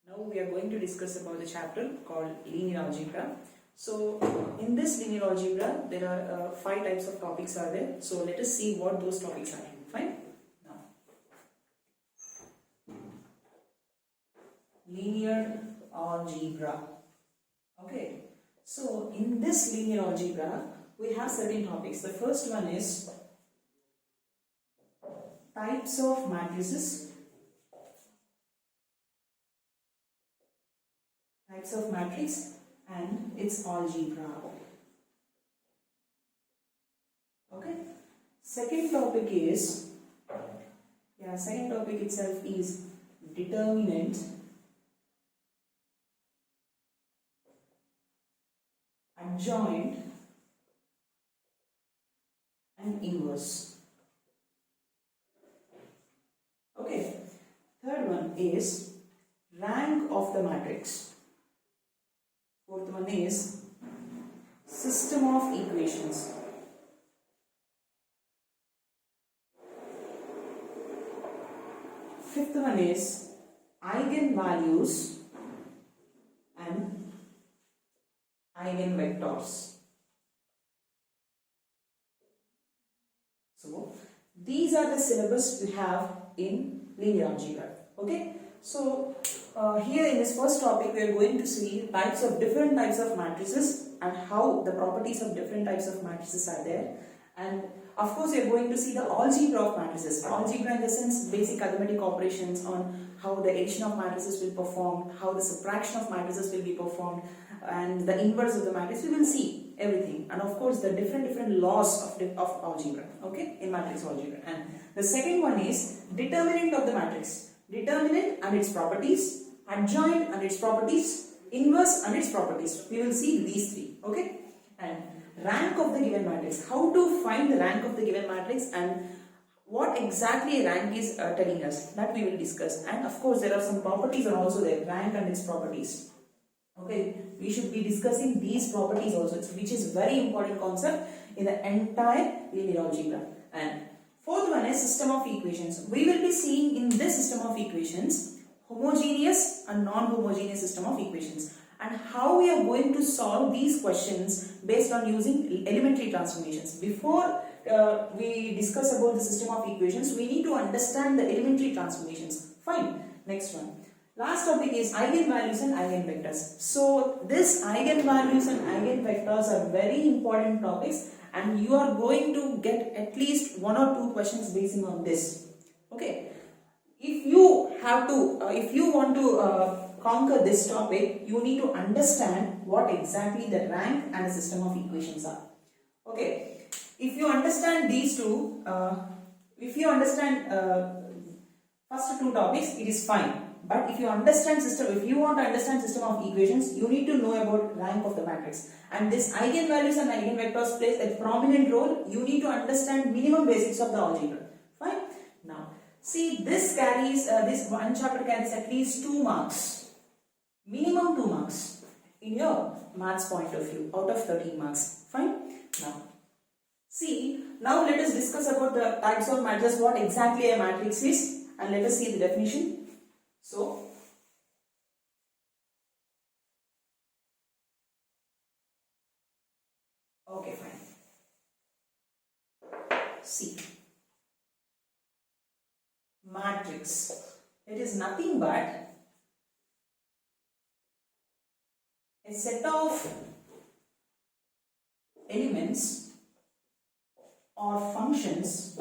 Now we are going to discuss about the chapter called linear algebra. So in this linear algebra there are 5 types of topics are there. So let us see what those topics are. Fine. Now linear algebra. Okay. So in this linear algebra we have certain topics. The first one is types of matrices. Types of matrix and its algebra. Okay. Second topic itself is determinant adjoint and inverse. Okay. Third one is rank of the matrix. Fourth one is system of equations. Fifth one is eigenvalues and eigenvectors. So these are the syllabus we have in linear algebra. Okay. So here in this first topic we are going to see different types of matrices and how the properties of different types of matrices are there, and of course we are going to see the algebra of matrices. Algebra in the sense basic arithmetic operations on how the addition of matrices will perform, how the subtraction of matrices will be performed, and the inverse of the matrix. We will see everything, and of course the different laws of algebra, okay, in matrix algebra. And the second one is determinant of the matrix. Determinant and its properties, adjoint and its properties, inverse and its properties. We will see these three. Okay. And rank of the given matrix. How to find the rank of the given matrix and what exactly a rank is telling us. That we will discuss. And of course there are some properties are also there. Rank and its properties. Okay. We should be discussing these properties also, which is very important concept in the entire linear algebra. And fourth one is system of equations. We will be seeing in this system of equations homogeneous and non-homogeneous system of equations, and how we are going to solve these questions based on using elementary transformations. Before we discuss about the system of equations, we need to understand the elementary transformations. Fine. Next one. Last topic is eigenvalues and eigenvectors. So this eigenvalues and eigenvectors are very important topics, and you are going to get at least 1 or 2 questions based on this. Okay. If you want to conquer this topic, you need to understand what exactly the rank and the system of equations are. Okay. If you understand these two, if you understand first 2 topics, it is fine. But if you want to understand system of equations, you need to know about rank of the matrix. And this eigenvalues and eigenvectors plays a prominent role. You need to understand minimum basics of the algebra. Fine. Now, see, this one chapter carries at least 2 marks. Minimum 2 marks in your maths point of view out of 13 marks. Fine. Now let us discuss about the types of matrices, what exactly a matrix is, and let us see the definition. So, okay, fine. See, matrix, it is nothing but a set of elements or functions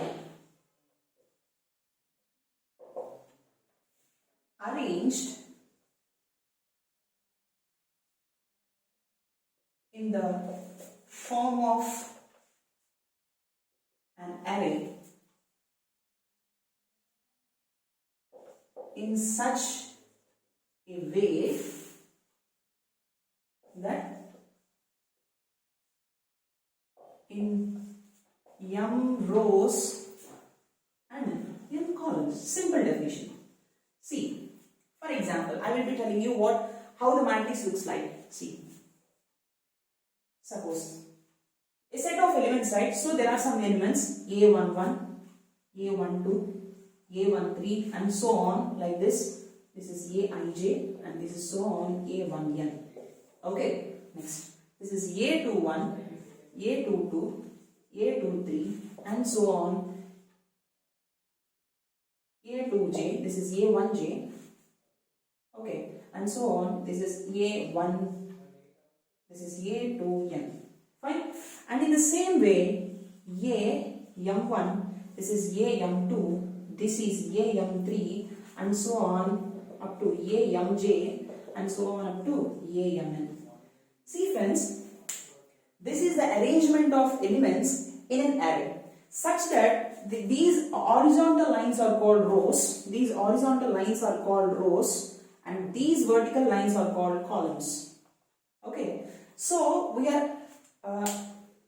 arranged in the form of an array in such a way that in m rows and m columns. Simple definition. See, for example, I will be telling you how the matrix looks like. See, suppose a set of elements, right? So there are some elements A11, A12, A13 and so on like this. this is Aij, and this is so on A1n. Okay, next. This is A21, A22, A23, and so on. A2j, this is A1j. Okay, and so on. This is A1, this is A2n. Fine. And in the same way, AM1, this is AM2, this is AM3, and so on up to AMJ, and so on up to AMN. See friends, this is the arrangement of elements in an array such that these horizontal lines are called rows, these horizontal lines are called rows, and these vertical lines are called columns. Okay, so we are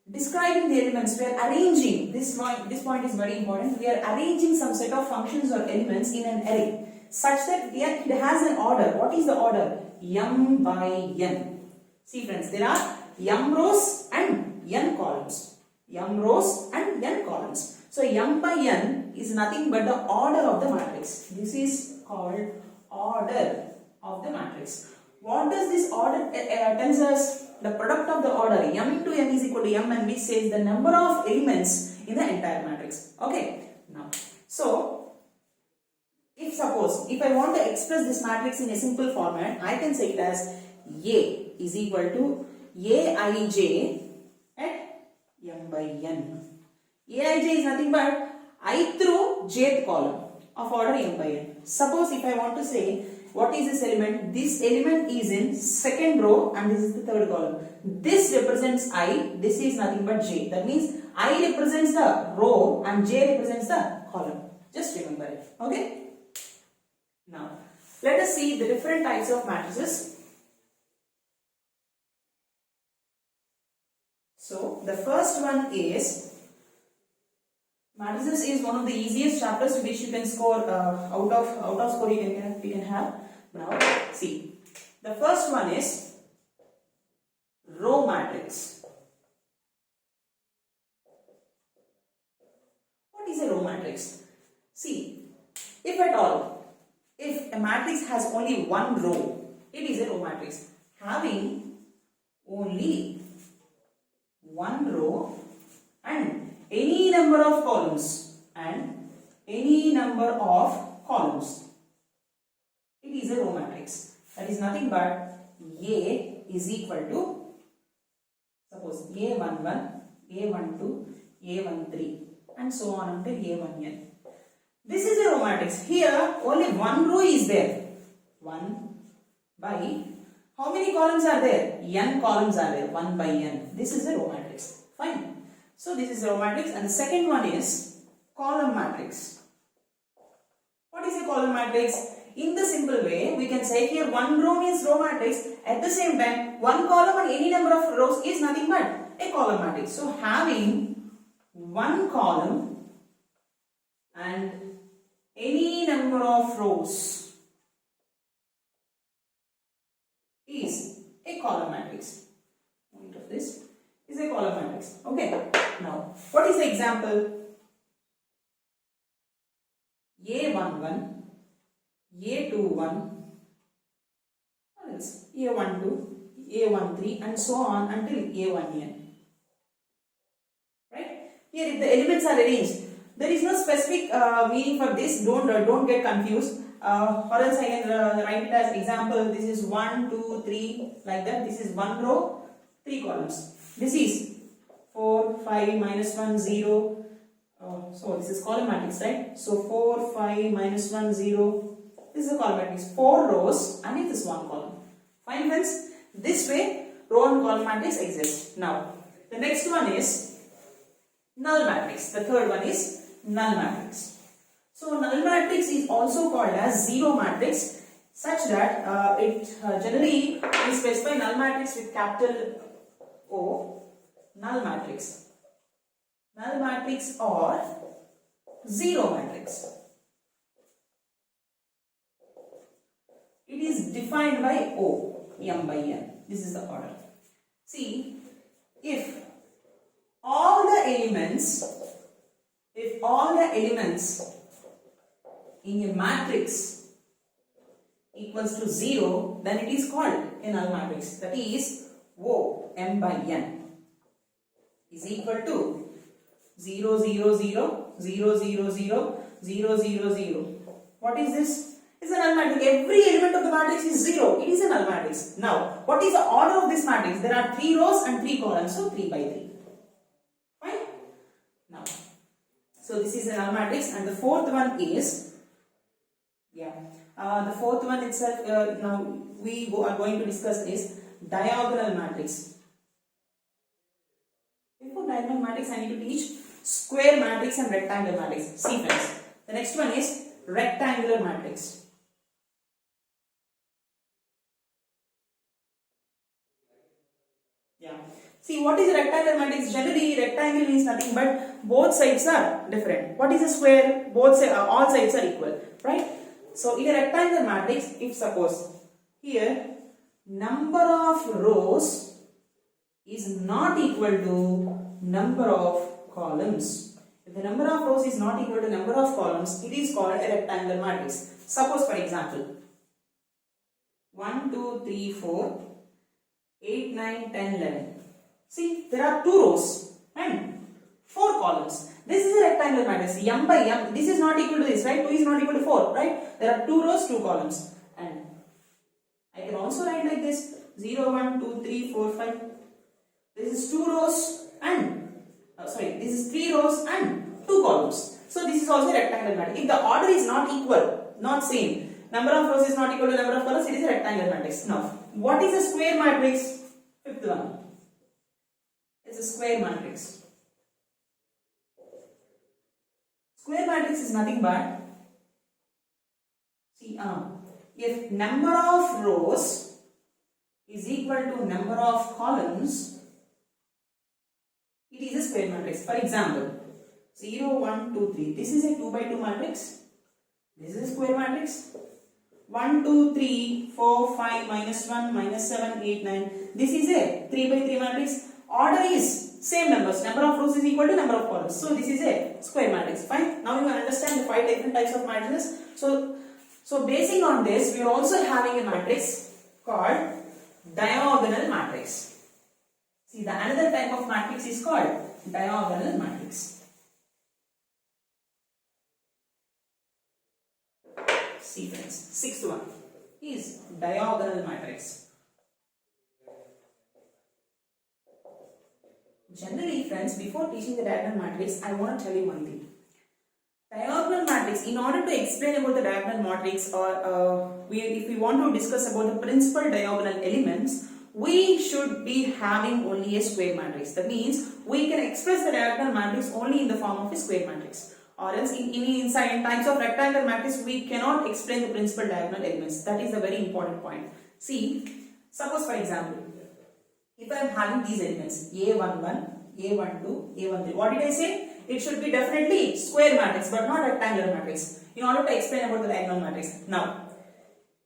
describing the elements, we are arranging, this point is very important, we are arranging some set of functions or elements in an array such that it has an order. What is the order? M by n. See friends, there are m rows and n columns. M rows and n columns. So m by n is nothing but the order of the matrix. This is called order of the matrix. What does this order tells us? The product of the order m into n is equal to m, and which says the number of elements in the entire matrix. Okay. Now, so if I want to express this matrix in a simple format, I can say it as A is equal to Aij at m by n. Aij is nothing but I through jth column of order m by n. Suppose if I want to say what is this element? This element is in second row and this is the third column. This represents I, this is nothing but j. That means I represents the row and j represents the column. Just remember it. Okay? Now, let us see the different types of matrices. So, the first one is, matrices is one of the easiest chapters which you can score out of score you can have. Now, see, the first one is row matrix. What is a row matrix? See, if at all, if a matrix has only one row, it is a row matrix. Having only one row and any number of columns it is a row matrix. That is nothing but A is equal to, suppose A11, A12, A13, and so on until A1n. This is a row matrix. Here only one row is there. 1 by, how many columns are there? N columns are there. 1 by n. This is a row matrix. Fine. So this is a row matrix, and the second one is column matrix. What is a column matrix? In the simple way, we can say here one row means row matrix. At the same time, one column and any number of rows is nothing but a column matrix. So having one column and any number of rows is a column matrix. Point of this is a column matrix. Okay. Now, what is the example? A11, A21, what else? A12, A13, and so on until A1n. Right? Here, if the elements are arranged, there is no specific meaning for this. Don't get confused. Or else I can write it as example. This is 1, 2, 3, like that. This is one row, 3 columns. This is 4, 5, minus 1, 0. So this is column matrix, right? So 4, 5, minus 1, 0. This is a column matrix. 4 rows and it is 1 column. Fine friends. This way row and column matrix exists. Now the next one is null matrix. The third one is null matrix. So null matrix is also called as zero matrix, such that it generally we specify null matrix with capital O, null matrix. Null matrix or zero matrix. It is defined by O, m by n. This is the order. See, if all the elements in a matrix equals to 0, then it is called a null matrix. That is O m by n is equal to 0, 0, 0, 0, 0, 0, 0, 0, 0. What is this? It's a null matrix. Every element of the matrix is 0. It is a null matrix. Now, what is the order of this matrix? There are 3 rows and 3 columns, so 3 by 3. Fine? Now, so this is a null matrix, and the fourth one is, the fourth one itself, now we are going to discuss is diagonal matrix. Before diagonal matrix, I need to teach square matrix and rectangular matrix. See friends, the next one is rectangular matrix. See, what is a rectangular matrix? Generally, rectangle means nothing but both sides are different. What is a square? All sides are equal, right? So, in a rectangular matrix, if suppose here number of rows is not equal to number of columns. If the number of rows is not equal to number of columns, it is called a rectangular matrix. Suppose, for example, 1, 2, 3, 4, 8, 9, 10, 11. See, there are 2 rows and 4 columns. This is a rectangular matrix. M by M, this is not equal to this, right? 2 is not equal to 4, right? There are 2 rows, 2 columns. And I can also write like this, 0, 1, 2, 3, 4, 5. This is 2 rows and, this is 3 rows and 2 columns. So, this is also a rectangular matrix. If the order is not equal, not same, number of rows is not equal to number of columns, it is a rectangular matrix. Now, what is a square matrix? Fifth one. It's a square matrix. Square matrix is nothing but, see, if number of rows is equal to number of columns, it is a square matrix. For example, 0, 1, 2, 3. This is a 2 by 2 matrix. This is a square matrix. 1, 2, 3, 4, 5, minus 1, minus 7, 8, 9. This is a 3 by 3 matrix. Order is same numbers. Number of rows is equal to number of columns. So, this is a square matrix. Fine. Now, you understand the 5 different types of matrices. So basing on this, we are also having a matrix called diagonal matrix. See, the another type of matrix is called diagonal matrix. See friends, sixth one is diagonal matrix. Generally friends, before teaching the diagonal matrix, I want to tell you one thing. Diagonal matrix, in order to explain about the diagonal matrix, or if we want to discuss about the principal diagonal elements, we should be having only a square matrix. That means we can express the diagonal matrix only in the form of a square matrix. Or else in types of rectangular matrix, we cannot explain the principal diagonal elements. That is a very important point. See, suppose for example, if I am having these elements A11, A12, A13, what did I say? It should be definitely square matrix but not rectangular matrix in order to explain about the diagonal matrix. Now,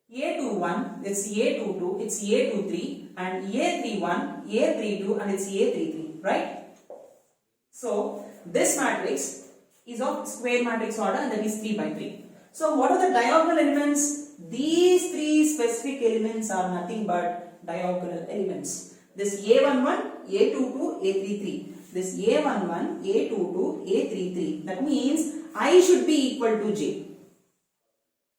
A21, it's A22, it's A23, and A31, A32, and it's A33, right? So, this matrix is of square matrix order, and that is 3 by 3. So, what are the diagonal elements? These 3 specific elements are nothing but diagonal elements. This A11, A22, A33. This A11, A22, A33. That means I should be equal to J.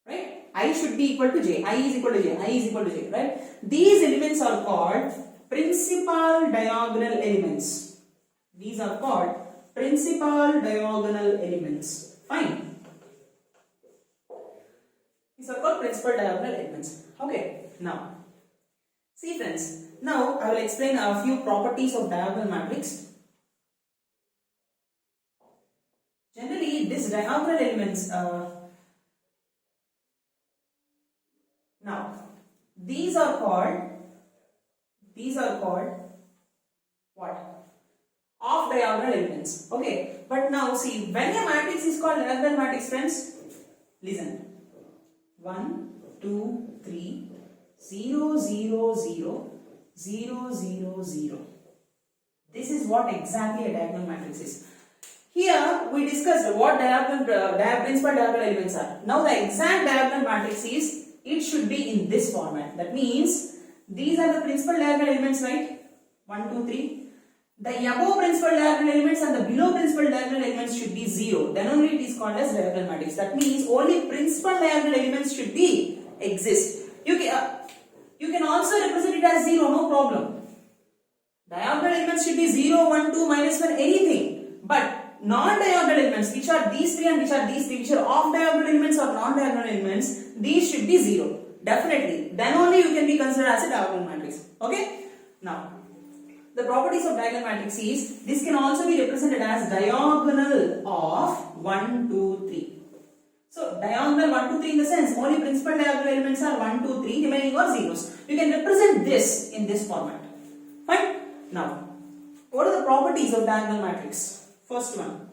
Right? I should be equal to J. I is equal to J. I is equal to J. Right? These elements are called principal diagonal elements. These are called principal diagonal elements. Fine. These are called principal diagonal elements. Okay. Now, see friends. Now I will explain a few properties of diagonal matrix. Generally, these diagonal elements, now these are called what? Off diagonal elements. Okay, but now see, when a matrix is called diagonal matrix, friends, listen. 1, 2, 3, 0, 0, 0, 0, 0, 0. This is what exactly a diagonal matrix is. Here we discussed what principal diagonal elements are. Now the exact diagonal matrix is it should be in this format. That means these are the principal diagonal elements, right? 1, 2, 3. The above principal diagonal elements and the below principal diagonal elements should be 0. Then only it is called as diagonal matrix. That means only principal diagonal elements should be exist. You can also represent it as 0, no problem. Diagonal elements should be 0, 1, 2, minus 1, anything. But non-diagonal elements, which are these three and which are these three, which are off-diagonal elements or non-diagonal elements, these should be 0. Definitely. Then only you can be considered as a diagonal matrix. Okay? Now, the properties of diagonal matrix is, this can also be represented as diagonal of 1, 2, 3. So, diagonal 1, 2, 3 in the sense, only principal diagonal elements are 1, 2, 3, remaining are zeros. You can represent this in this format. Fine? Now, what are the properties of diagonal matrix? First one,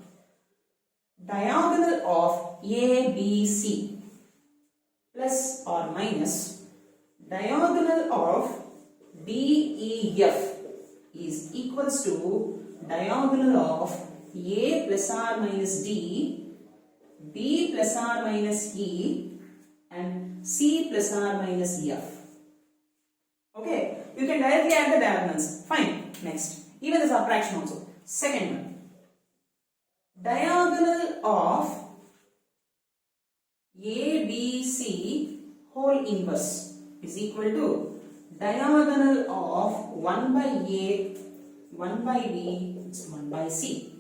diagonal of ABC plus or minus diagonal of DEF is equals to diagonal of A plus or minus D, B plus or minus E, and C plus or minus F. Okay, you can directly add the diagonals. Fine. Next, even the subtraction also. Second one, diagonal of ABC whole inverse is equal to diagonal of 1 by A, 1 by B, 1 by C.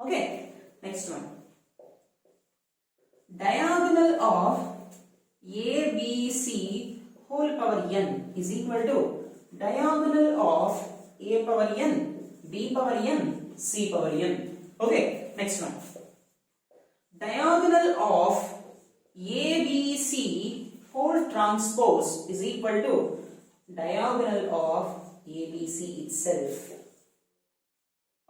Okay, next one, diagonal of ABC whole power n is equal to diagonal of A power n, B power n, C power n. Okay, next one, diagonal of ABC whole transpose is equal to diagonal of ABC itself.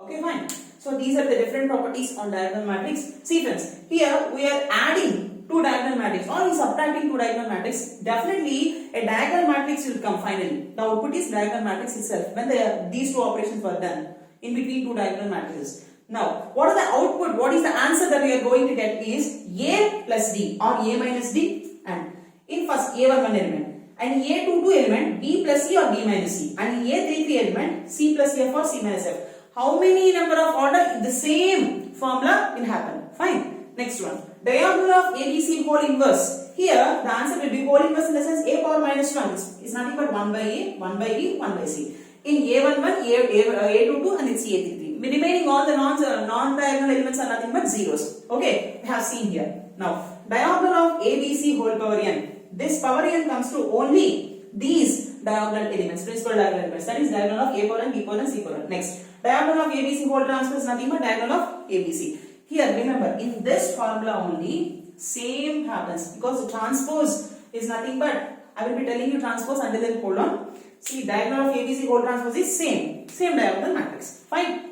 Okay, fine. So these are the different properties on diagonal matrix. See friends, here we are adding two diagonal matrix or subtracting two diagonal matrix. Definitely a diagonal matrix will come finally. The output is diagonal matrix itself when these two operations were done in between two diagonal matrices. Now, what are the output? What is the answer that we are going to get is A plus D or A minus D, and in first A11 element, and A22 element B plus C or B minus C, and A33 element C plus F or C minus F. How many number of order? The same formula will happen. Fine. Next one, diagonal of ABC whole inverse. Here the answer will be whole inverse in the sense A power minus 1 is nothing but 1 by A, 1 by B, 1 by C. In A11, A22 and it's A33. Remaining all the non-diagonal elements are nothing but zeros. Okay, we have seen here. Now, diagonal of ABC whole power n. This power n comes to only these diagonal elements, principal diagonal elements. That is diagonal of A power n, B power n, C power n. Next, diagonal of ABC whole transpose is nothing but diagonal of ABC. Here, remember, in this formula only, same happens because the transpose is nothing but, I will be telling you transpose until then hold on. See, diagonal of ABC whole transpose is same diagonal matrix. Fine.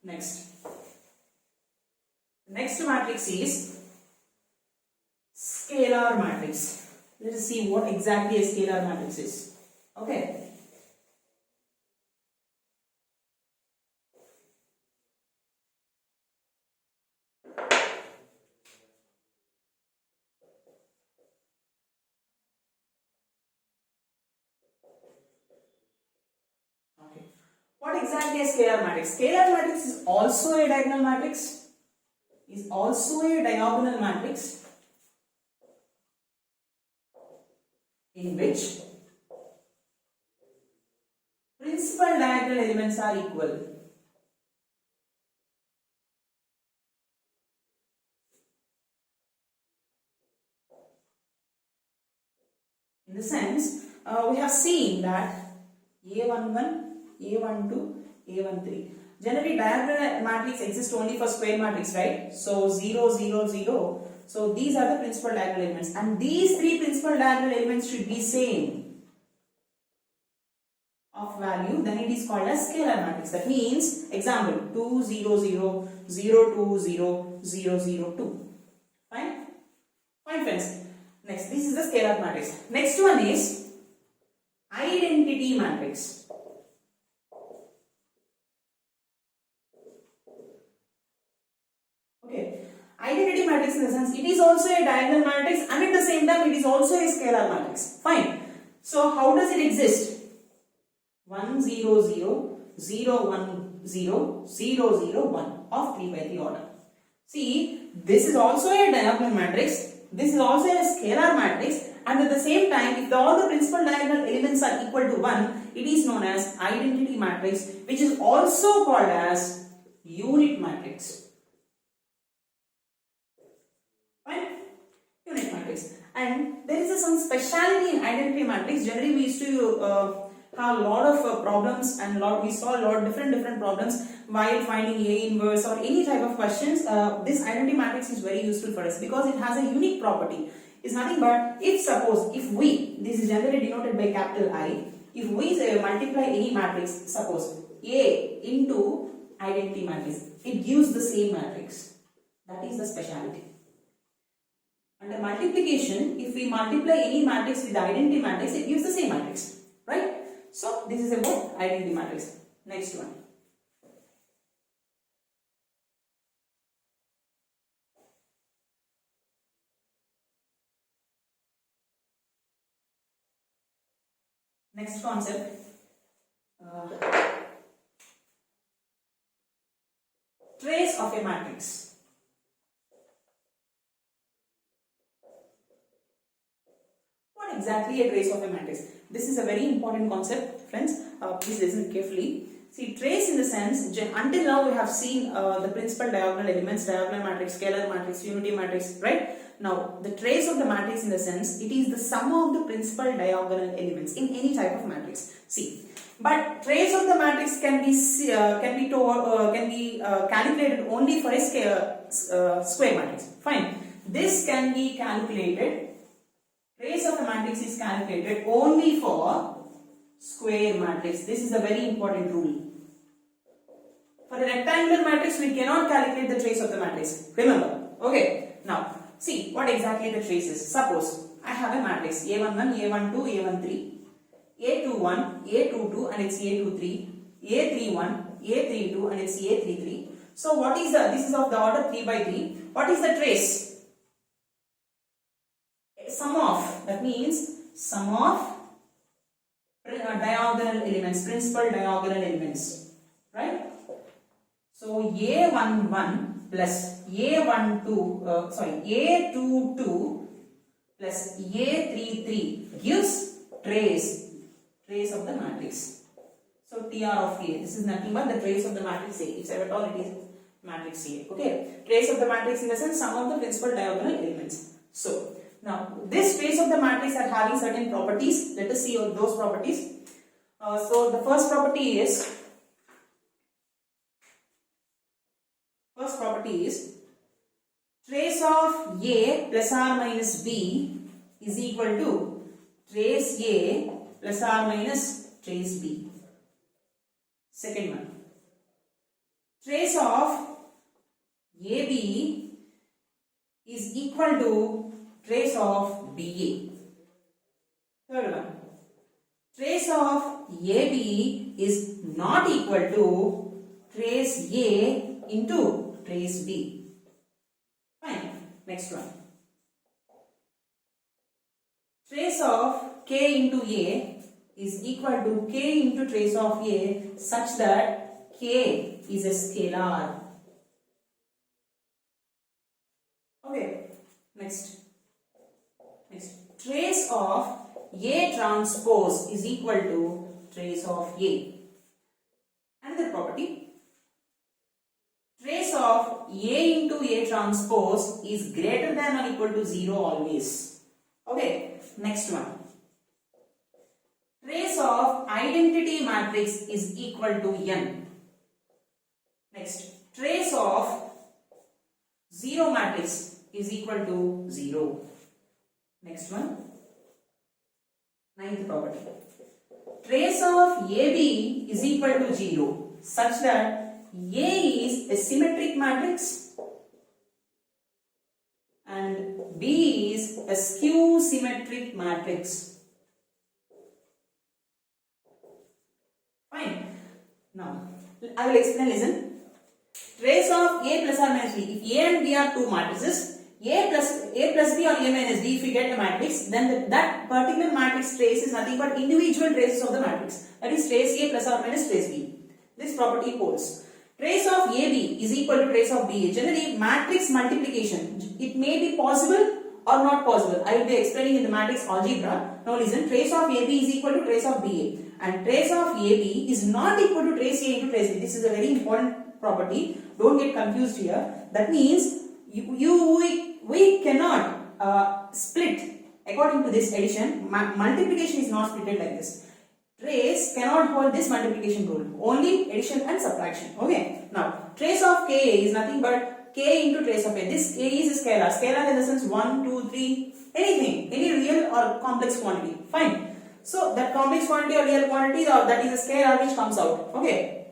Next matrix is scalar matrix. Let us see what exactly a scalar matrix is. Okay. What exactly is scalar matrix? Scalar matrix is also a diagonal matrix. Is also a diagonal matrix in which principal diagonal elements are equal. In the sense, we have seen that A11, A12, A13. Generally, diagonal matrix exists only for square matrix, right? So 0, 0, 0. So these are the principal diagonal elements, and these three principal diagonal elements should be same of value. Then it is called as scalar matrix. That means, example, 2, 0, 0, 0, 2, 0, 0, 0, 2. Fine? Fine, friends. Next, this is the scalar matrix. Next one is identity matrix. Okay, identity matrix in the sense it it is also a diagonal matrix and at the same time it is also a scalar matrix. Fine. So how does it exist? 1 0 0 0 1 0 0 0 1 of 3 by 3 order. See, this is also a diagonal matrix, this is also a scalar matrix, and at the same time if all the principal diagonal elements are equal to 1, it is known as identity matrix, which is also called as unit matrix. Fine? Unit matrix. And there is some speciality in identity matrix. Generally we used to have a lot of problems, and we saw a lot of different problems while finding A inverse or any type of questions. This identity matrix is very useful for us because it has a unique property. It's nothing but if we, this is generally denoted by capital I, if we multiply any matrix, suppose A into identity matrix, it gives the same matrix. That is the speciality. Under multiplication, if we multiply any matrix with the identity matrix, it gives the same matrix, right? So this is about identity matrix. Next one. Next concept. Trace of a matrix. What exactly a trace of a matrix? This is a very important concept, friends. Please listen carefully. See, trace in the sense, until now we have seen the principal diagonal elements, diagonal matrix, scalar matrix, unity matrix, right? Now, the trace of the matrix in the sense, it is the sum of the principal diagonal elements in any type of matrix. See, but trace of the matrix can be calculated only for a square matrix. Fine. This can be calculated. Trace of the matrix is calculated only for square matrix. This is a very important rule. For a rectangular matrix, we cannot calculate the trace of the matrix. Remember. Okay. Now, see what exactly the trace is. Suppose I have a matrix A11, A12, A13, A21, A22 and it's A23, A31, A32 and it's A33. So what is this is of the order 3 by 3. What is the trace? Sum of, that means sum of diagonal elements, principal diagonal elements, right? So A11 plus A22 plus A33 gives trace of the matrix. So TR of A, this is nothing but the trace of the matrix A. If at all it is matrix A. Okay, trace of the matrix in the sense sum of the principal diagonal elements. So now this trace of the matrix are having certain properties. Let us see those properties. So the first property is trace of A plus R minus B is equal to trace A plus R minus trace B. Second one, trace of AB is equal to trace of BA. Third one, trace of AB is not equal to trace A into trace B. Fine. Next one, trace of K into A is equal to K into trace of A such that K is a scalar. Okay. Next, trace of A transpose is equal to trace of A. Another property, trace of A into A transpose is greater than or equal to 0 always. Okay, next one, trace of identity matrix is equal to N. Next, trace of 0 matrix is equal to 0. Next one, ninth property, trace of AB is equal to 0 such that A is a symmetric matrix and B is a skew symmetric matrix. Fine. Now, I will explain, listen. Trace of A plus or minus B. If A and B are two matrices, A plus B or A minus D, if we get a matrix, then that particular matrix trace is nothing but individual traces of the matrix. That is trace A plus or minus trace B. This property holds. Trace of AB is equal to trace of BA. Generally, matrix multiplication, it may be possible or not possible. I will be explaining in the matrix algebra. Now listen, trace of AB is equal to trace of BA. And trace of AB is not equal to trace A into trace B. This is a very important property. Don't get confused here. That means we cannot split according to this addition. Multiplication is not split like this. Trace cannot hold this multiplication rule. Only addition and subtraction. Okay. Now, trace of Ka is nothing but K into trace of A. This K is a scalar. Scalar in the sense 1, 2, 3, anything. Any real or complex quantity. Fine. So, that complex quantity or real quantity, or that is a scalar which comes out. Okay.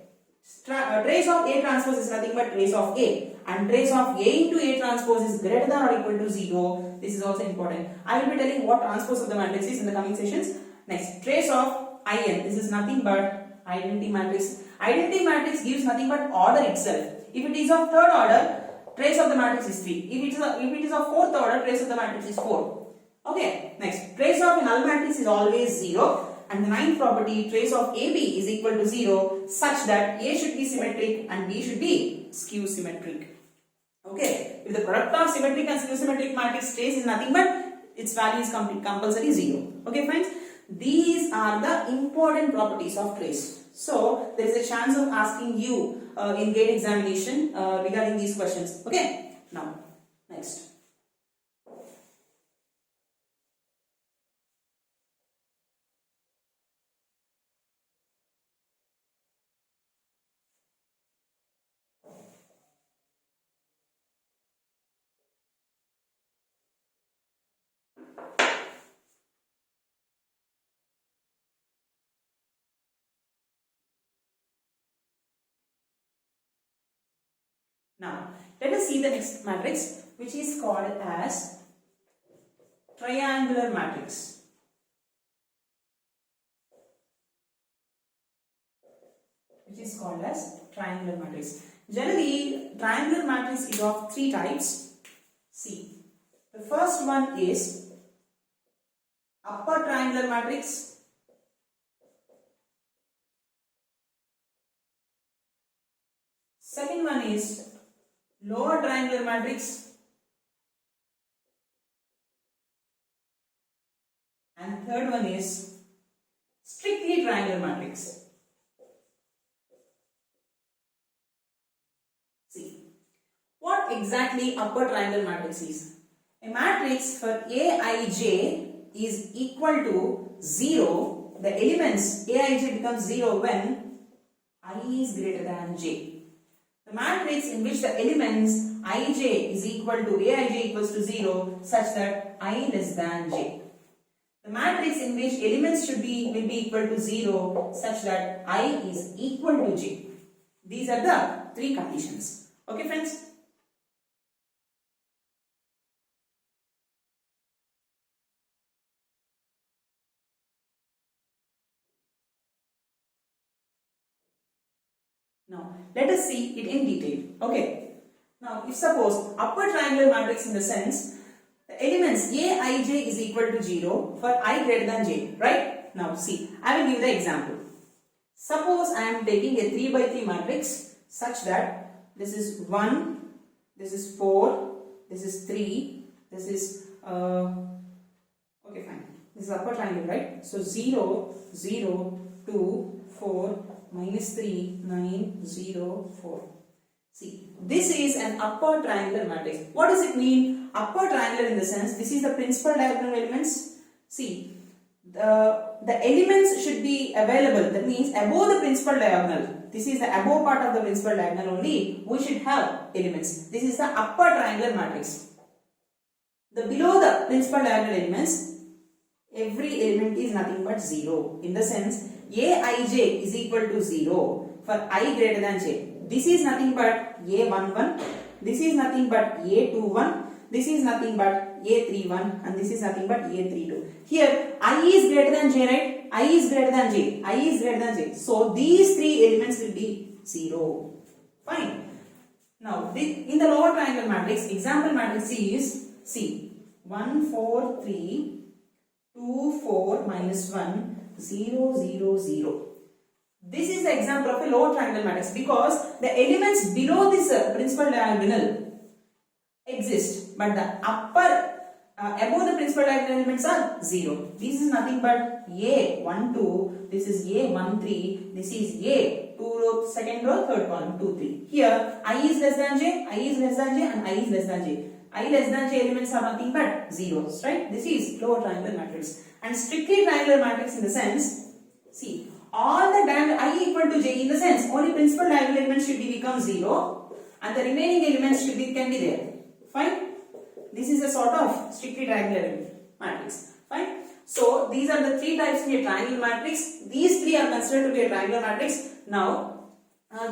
Trace of A transpose is nothing but trace of A. And trace of A into A transpose is greater than or equal to 0. This is also important. I will be telling what transpose of the matrix is in the coming sessions. Next, trace of In. This is nothing but identity matrix. Identity matrix gives nothing but order itself. If it is of third order, trace of the matrix is 3. If it is of fourth order, trace of the matrix is 4. Okay. Next, trace of a null matrix is always 0. And the ninth property, trace of AB is equal to 0 such that A should be symmetric and B should be skew symmetric. Okay. If the product of symmetric and skew symmetric matrix trace is nothing but its value is compulsory 0. Okay friends. These are the important properties of trace. So, there is a chance of asking you in GATE examination regarding these questions. Okay. Now, next. Now, let us see the next matrix, which is called as triangular matrix. Generally, triangular matrix is of 3 types. See, the first one is upper triangular matrix. Second one is lower triangular matrix, and third one is strictly triangular matrix. See, what exactly upper triangular matrix is? A matrix for Aij is equal to 0. The elements Aij becomes 0 when I is greater than j. The matrix in which the elements Ij is equal to Aij equals to 0 such that I less than j. The matrix in which elements will be equal to 0 such that I is equal to j. These are the 3 conditions. Okay friends? Now, let us see it in detail. Okay. Now, if suppose upper triangular matrix in the sense, the elements Aij is equal to 0 for I greater than j, right? Now, see, I will give the example. Suppose I am taking a 3 by 3 matrix such that this is 1, this is 4, this is 3, this is, okay fine, this is upper triangle, right? So, 0, 0, 2, 4, minus 3, 9, 0, 4. See, this is an upper triangular matrix. What does it mean? Upper triangular in the sense, this is the principal diagonal elements. See, the elements should be available. That means above the principal diagonal. This is the above part of the principal diagonal only. We should have elements. This is the upper triangular matrix. The below the principal diagonal elements, every element is nothing but 0. In the sense, Aij is equal to 0 for I greater than j. This is nothing but A11, this is nothing but A21, this is nothing but A31 and this is nothing but A32. Here I is greater than j, right? I is greater than j, I is greater than j. So these 3 elements will be 0. Fine. Now, in the lower triangle matrix, example matrix is, see, 1, 4, 3, 2, 4, minus 1, 0, 0, 0. This is the example of a lower triangle matrix because the elements below this principal diagonal exist, but the upper above the principal diagonal elements are 0. This is nothing but A 1 2, this is A 1 3, this is A 2 row, second row, third column 2 3. Here I is less than j, I is less than j, and I is less than j. I less than j elements are nothing but zeros, right? This is lower triangular matrix. And strictly triangular matrix in the sense, see, all the diagonal I equal to j in the sense only principal diagonal elements should become 0 and the remaining elements can be there. Fine. This is a sort of strictly triangular matrix. Fine. So these are the three types in a triangular matrix. These three are considered to be a triangular matrix. Now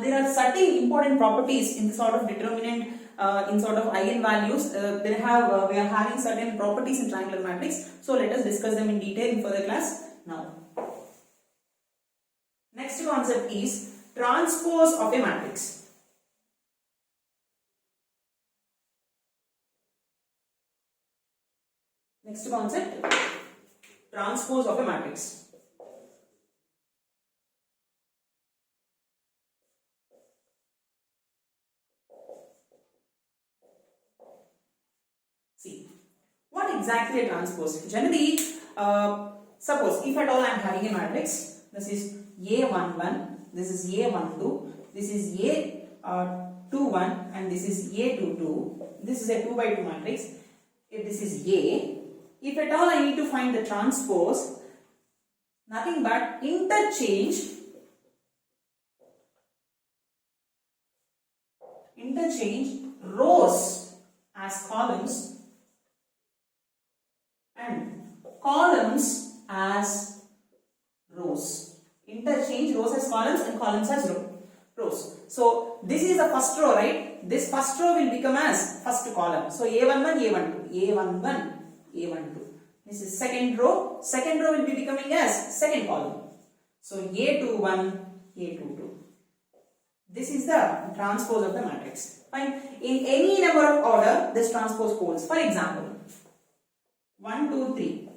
there are certain important properties in the sort of determinant in sort of eigenvalues. We are having certain properties in triangular matrix. So let us discuss them in detail in further class. Now, next concept is transpose of a matrix. Next concept, transpose of a matrix. See, what exactly a transpose? Generally, suppose if at all I am having a matrix, this is A11, this is A12, this is A21, and this is A22. This is a 2 by 2 matrix. If this is A, if at all I need to find the transpose, nothing but interchange rows as columns and columns as rows. Interchange rows as columns and columns as rows. So this is the first row, right? This first row will become as first column. So A11, A12, A11, A12. This is second row. Second row will be becoming as second column. So A21, A22. This is the transpose of the matrix. Fine. In any number of order, this transpose holds. For example, 1, 2, 3,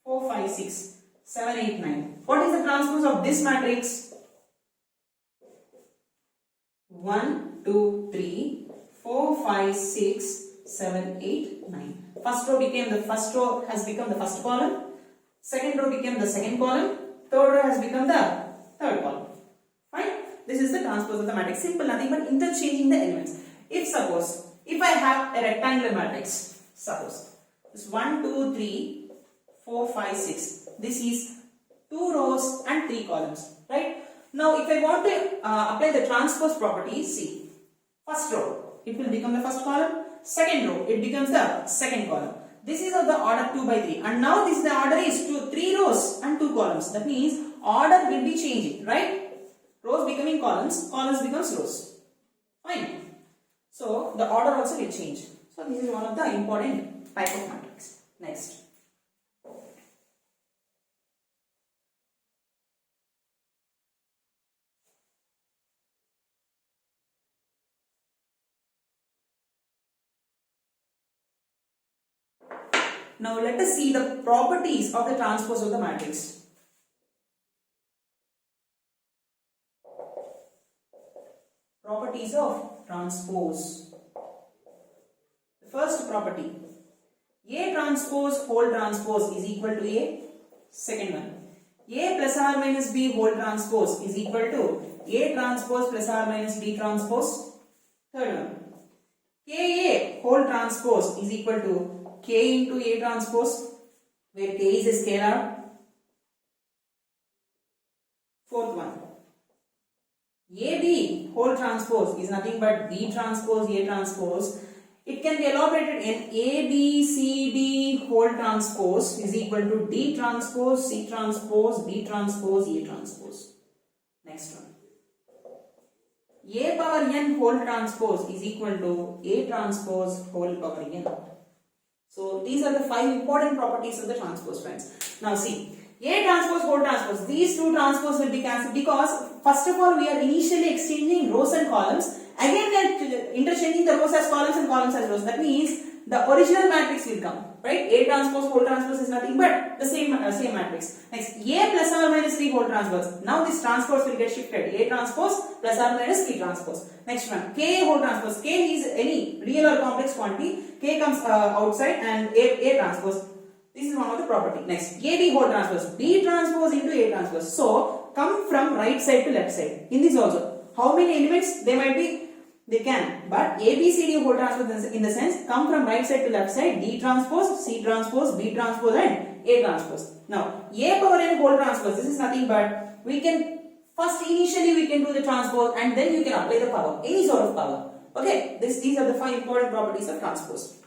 4, 5, 6, 7, 8, 9. What is the transpose of this matrix? 1, 2, 3, 4, 5, 6, 7, 8, 9. First row has become the first column. Second row became the second column. Third row has become the third column. Fine. This is the transpose of the matrix. Simple, nothing but interchanging the elements. If I have a rectangular matrix, suppose this 1, 2, 3, 4, 5, 6. This is 2 rows and 3 columns, right? Now, if I want to apply the transpose property, see, first row, it will become the first column. Second row, it becomes the second column. This is of the order 2 by 3. And now this the order is 3 rows and 2 columns. That means order will be changing, right? Rows becoming columns, columns becomes rows. Fine. So the order also will change. So this is one of the important type of matrix. Next. Now let us see the properties of the transpose of the matrix. Properties of transpose. The first property, A transpose whole transpose is equal to A. Second one, A plus or minus B whole transpose is equal to A transpose plus or minus B transpose. Third one, Ka whole transpose is equal to K into A transpose, where K is a scalar. Fourth one, AB whole transpose is nothing but B transpose A transpose. It can be elaborated in A, B, C, D whole transpose is equal to D transpose, C transpose, B transpose, A transpose. Next one, A power n whole transpose is equal to A transpose whole power n. So these are the 5 important properties of the transpose, friends. Now see, A transpose whole transpose, these two transpose will be cancelled because first of all we are initially exchanging rows and columns Again they are interchanging the rows as columns and columns as rows. That means the original matrix will come, right? A transpose whole transpose is nothing but the same matrix. Next, A plus or minus 3 whole transpose. Now this transpose will get shifted. A transpose plus or minus 3 transpose. Next one, K whole transpose. K is any real or complex quantity. K comes outside and A transpose. This is one of the property. Next, AB whole transpose. B transpose into A transpose. So come from right side to left side. In this also, how many elements they might be? They can, but A, B, C, D whole transpose in the sense come from right side to left side. D transpose, C transpose, B transpose and A transpose. Now A power n whole transpose, this is nothing but we can first initially we can do the transpose and then you can apply the power, any sort of power. Okay, these are the 5 important properties of transpose.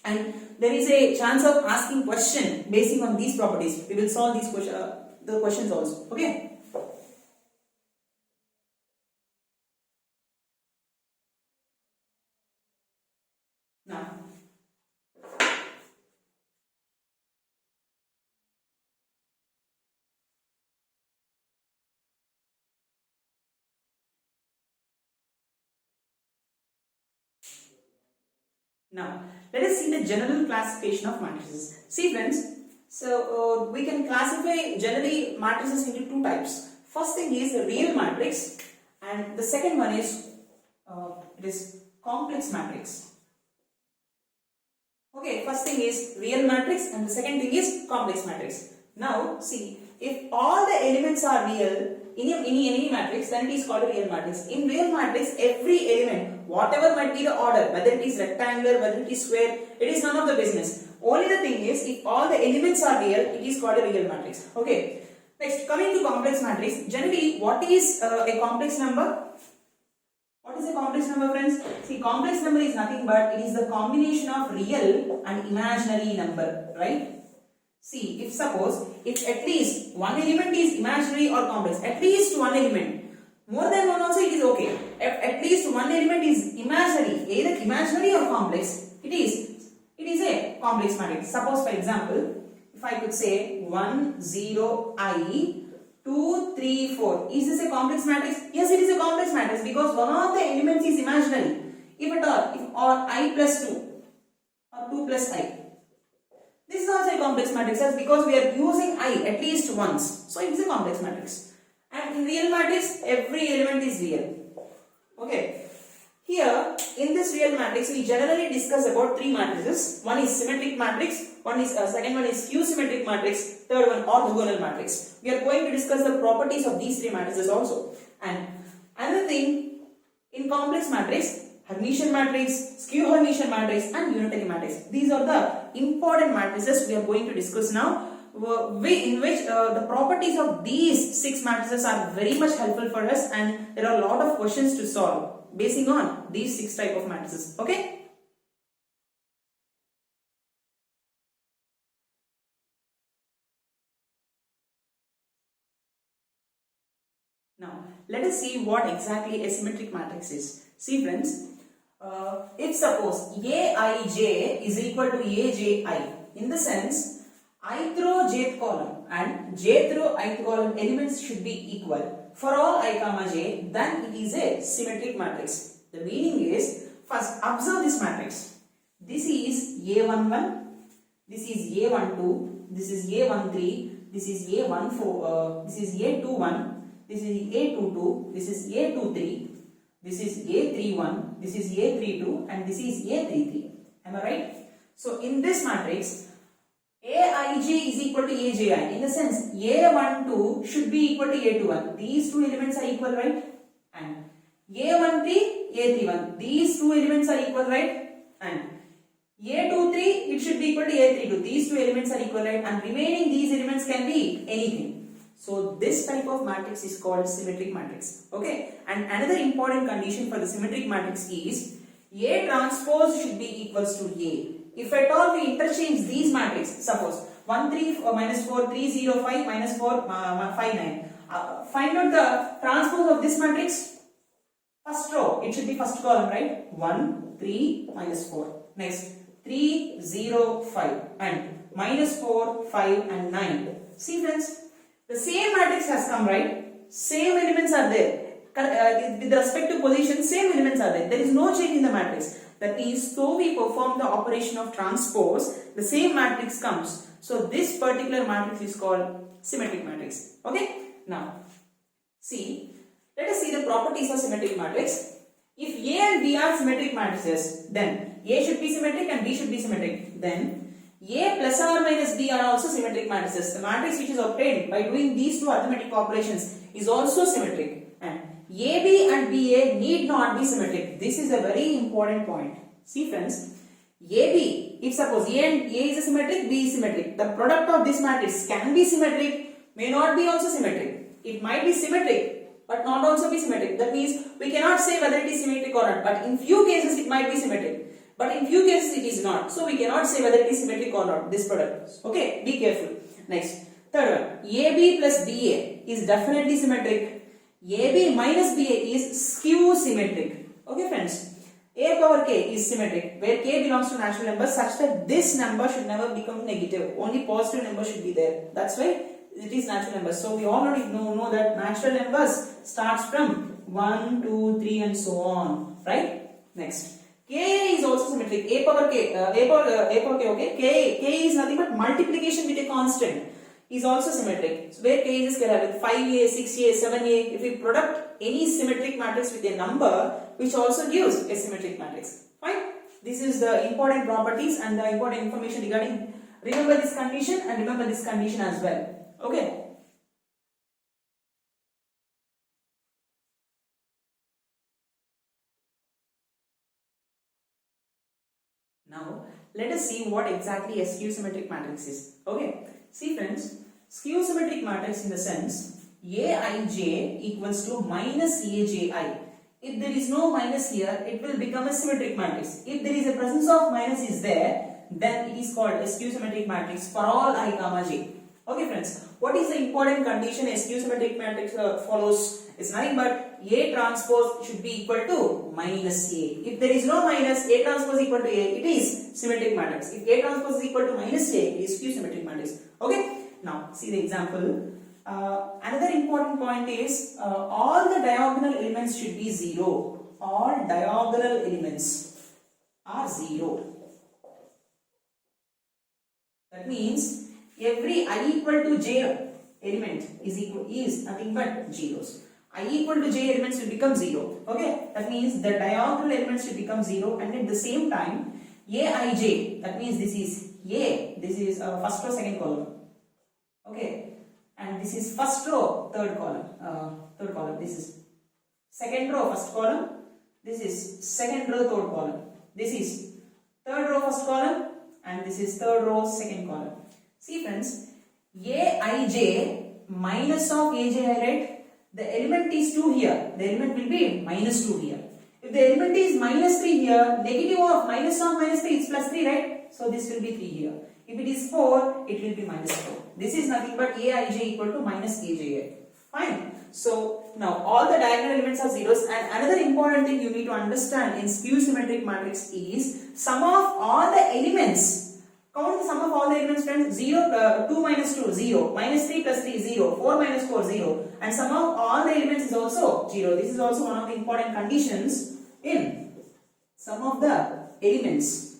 And there is a chance of asking question basing on these properties. We will solve these the questions also. Okay. Now, let us see the general classification of matrices. See friends, so we can classify generally matrices into 2 types. First thing is the real matrix and the second one is it is complex matrix. Okay, first thing is real matrix and the second thing is complex matrix. Now, see, if all the elements are real in any matrix, then it is called a real matrix. In real matrix, every element, whatever might be the order, whether it is rectangular, whether it is square, it is none of the business. Only the thing is, if all the elements are real, it is called a real matrix. Okay. Next, coming to complex matrix, generally, what is a complex number? What is a complex number, friends? See, complex number is nothing but it is the combination of real and imaginary number, right? See, if suppose, if at least one element is imaginary or complex, at least one element, more than one also it is okay. If at least one element is imaginary, either imaginary or complex, it is a complex matrix. Suppose for example, if I could say 1, 0, I, 2, 3, 4. Is this a complex matrix? Yes, it is a complex matrix because one of the elements is imaginary. If at all, or I plus 2 or 2 plus I. This is also a complex matrix because we are using I at least once. So it is a complex matrix. And in real matrix, every element is real. Okay. Here, in this real matrix, we generally discuss about 3 matrices. One is symmetric matrix, second one is skew symmetric matrix, third one orthogonal matrix. We are going to discuss the properties of these 3 matrices also. And another thing, in complex matrix, Hermitian matrix, skew Hermitian matrix and unitary matrix. These are the important matrices we are going to discuss now, in which the properties of these 6 matrices are very much helpful for us and there are a lot of questions to solve basing on these 6 type of matrices. Okay. Now, let us see what exactly a symmetric matrix is. See friends, if suppose Aij is equal to Aj, in the sense ith row jth column and jth row ith column elements should be equal for all I comma j, then it is a symmetric matrix. The meaning is, first observe this matrix. This is A11, this is A12, this is A13, this is A14, this is A21. This is A22, this is A23, this is A31, this is A32 and this is A33. Am I right? So in this matrix, Aij is equal to Aji. In the sense, A12 should be equal to A21. These 2 elements are equal, right? And A13, A31. These 2 elements are equal, right? And A23, it should be equal to A32. These 2 elements are equal, right? And remaining these elements can be anything. So this type of matrix is called symmetric matrix. Okay. And another important condition for the symmetric matrix is A transpose should be equals to A. If at all we interchange these matrices, suppose 1 3 minus 4 3 0 5 minus 4 5 9. Find out the transpose of this matrix. First row, it should be first column, right? 1 3 minus 4. Next 3 0 5 and minus 4 5 and 9. See friends, the same matrix has come, right? Same elements are there. with respect to position, same elements are there. There is no change in the matrix. That means, so we perform the operation of transpose, the same matrix comes. So this particular matrix is called symmetric matrix. Okay. Now, see, let us see the properties of symmetric matrix. If A and B are symmetric matrices, then A should be symmetric and B should be symmetric. Then A plus or minus B are also symmetric matrices. The matrix which is obtained by doing these two arithmetic operations is also symmetric. And AB and BA need not be symmetric. This is a very important point. See friends, AB, if suppose A and A is symmetric, B is symmetric, the product of this matrix can be symmetric, may not be also symmetric. It might be symmetric, but not also be symmetric. That means we cannot say whether it is symmetric or not. But in few cases it might be symmetric, but in few cases it is not. So we cannot say whether it is symmetric or not, this product. Okay, be careful. Next, third one, AB plus BA is definitely symmetric. AB minus BA is skew symmetric. Okay friends, A power k is symmetric, where k belongs to natural numbers such that this number should never become negative. Only positive number should be there. That's why it is natural numbers. So we already know that natural numbers starts from 1, 2, 3 and so on. Right? Next, k is also symmetric. A power k, okay. K is nothing but multiplication with a constant. Is also symmetric. So where k is a scalar with 5a, 6a, 7a, if we product any symmetric matrix with a number which also gives a symmetric matrix. Fine. This is the important properties and the important information regarding. Remember this condition and remember this condition as well. Okay. Now let us see what exactly a skew symmetric matrix is. Okay. See friends, skew symmetric matrix in the sense Aij equals to minus Aji. If there is no minus here, it will become a symmetric matrix. If there is a presence of minus is there, then it is called a skew symmetric matrix for all I comma j. Okay friends, what is the important condition a skew symmetric matrix follows? It's nothing but A transpose should be equal to minus A. If there is no minus, A transpose equal to A, it is symmetric matrix. If A transpose is equal to minus A, it is skew symmetric matrix. Okay. Now see the example. Another important point is all the diagonal elements should be 0. All diagonal elements are 0. That means every I equal to j element is nothing but zeros. I equal to j elements will become 0. Okay, that means the diagonal elements should become 0, and at the same time Aij, that means this is A, this is first row second column. Okay, and this is first row third column. This is second row first column. This is second row third column. This is third row first column, and this is third row second column. See friends, Aij minus of Aj, I write the element is 2 here. The element will be minus 2 here. If the element is minus 3 here, negative of minus 3 is plus 3, right? So this will be 3 here. If it is 4, it will be minus 4. This is nothing but Aij equal to minus Aji. Fine. So now all the diagonal elements are zeros, and another important thing you need to understand in skew symmetric matrix is sum of all the elements. Count the sum of all the elements, friends. 2 minus 2, 0. Minus 3 plus 3, 0. 4 minus 4, 0. And sum of all the elements is also 0. This is also one of the important conditions in sum of the elements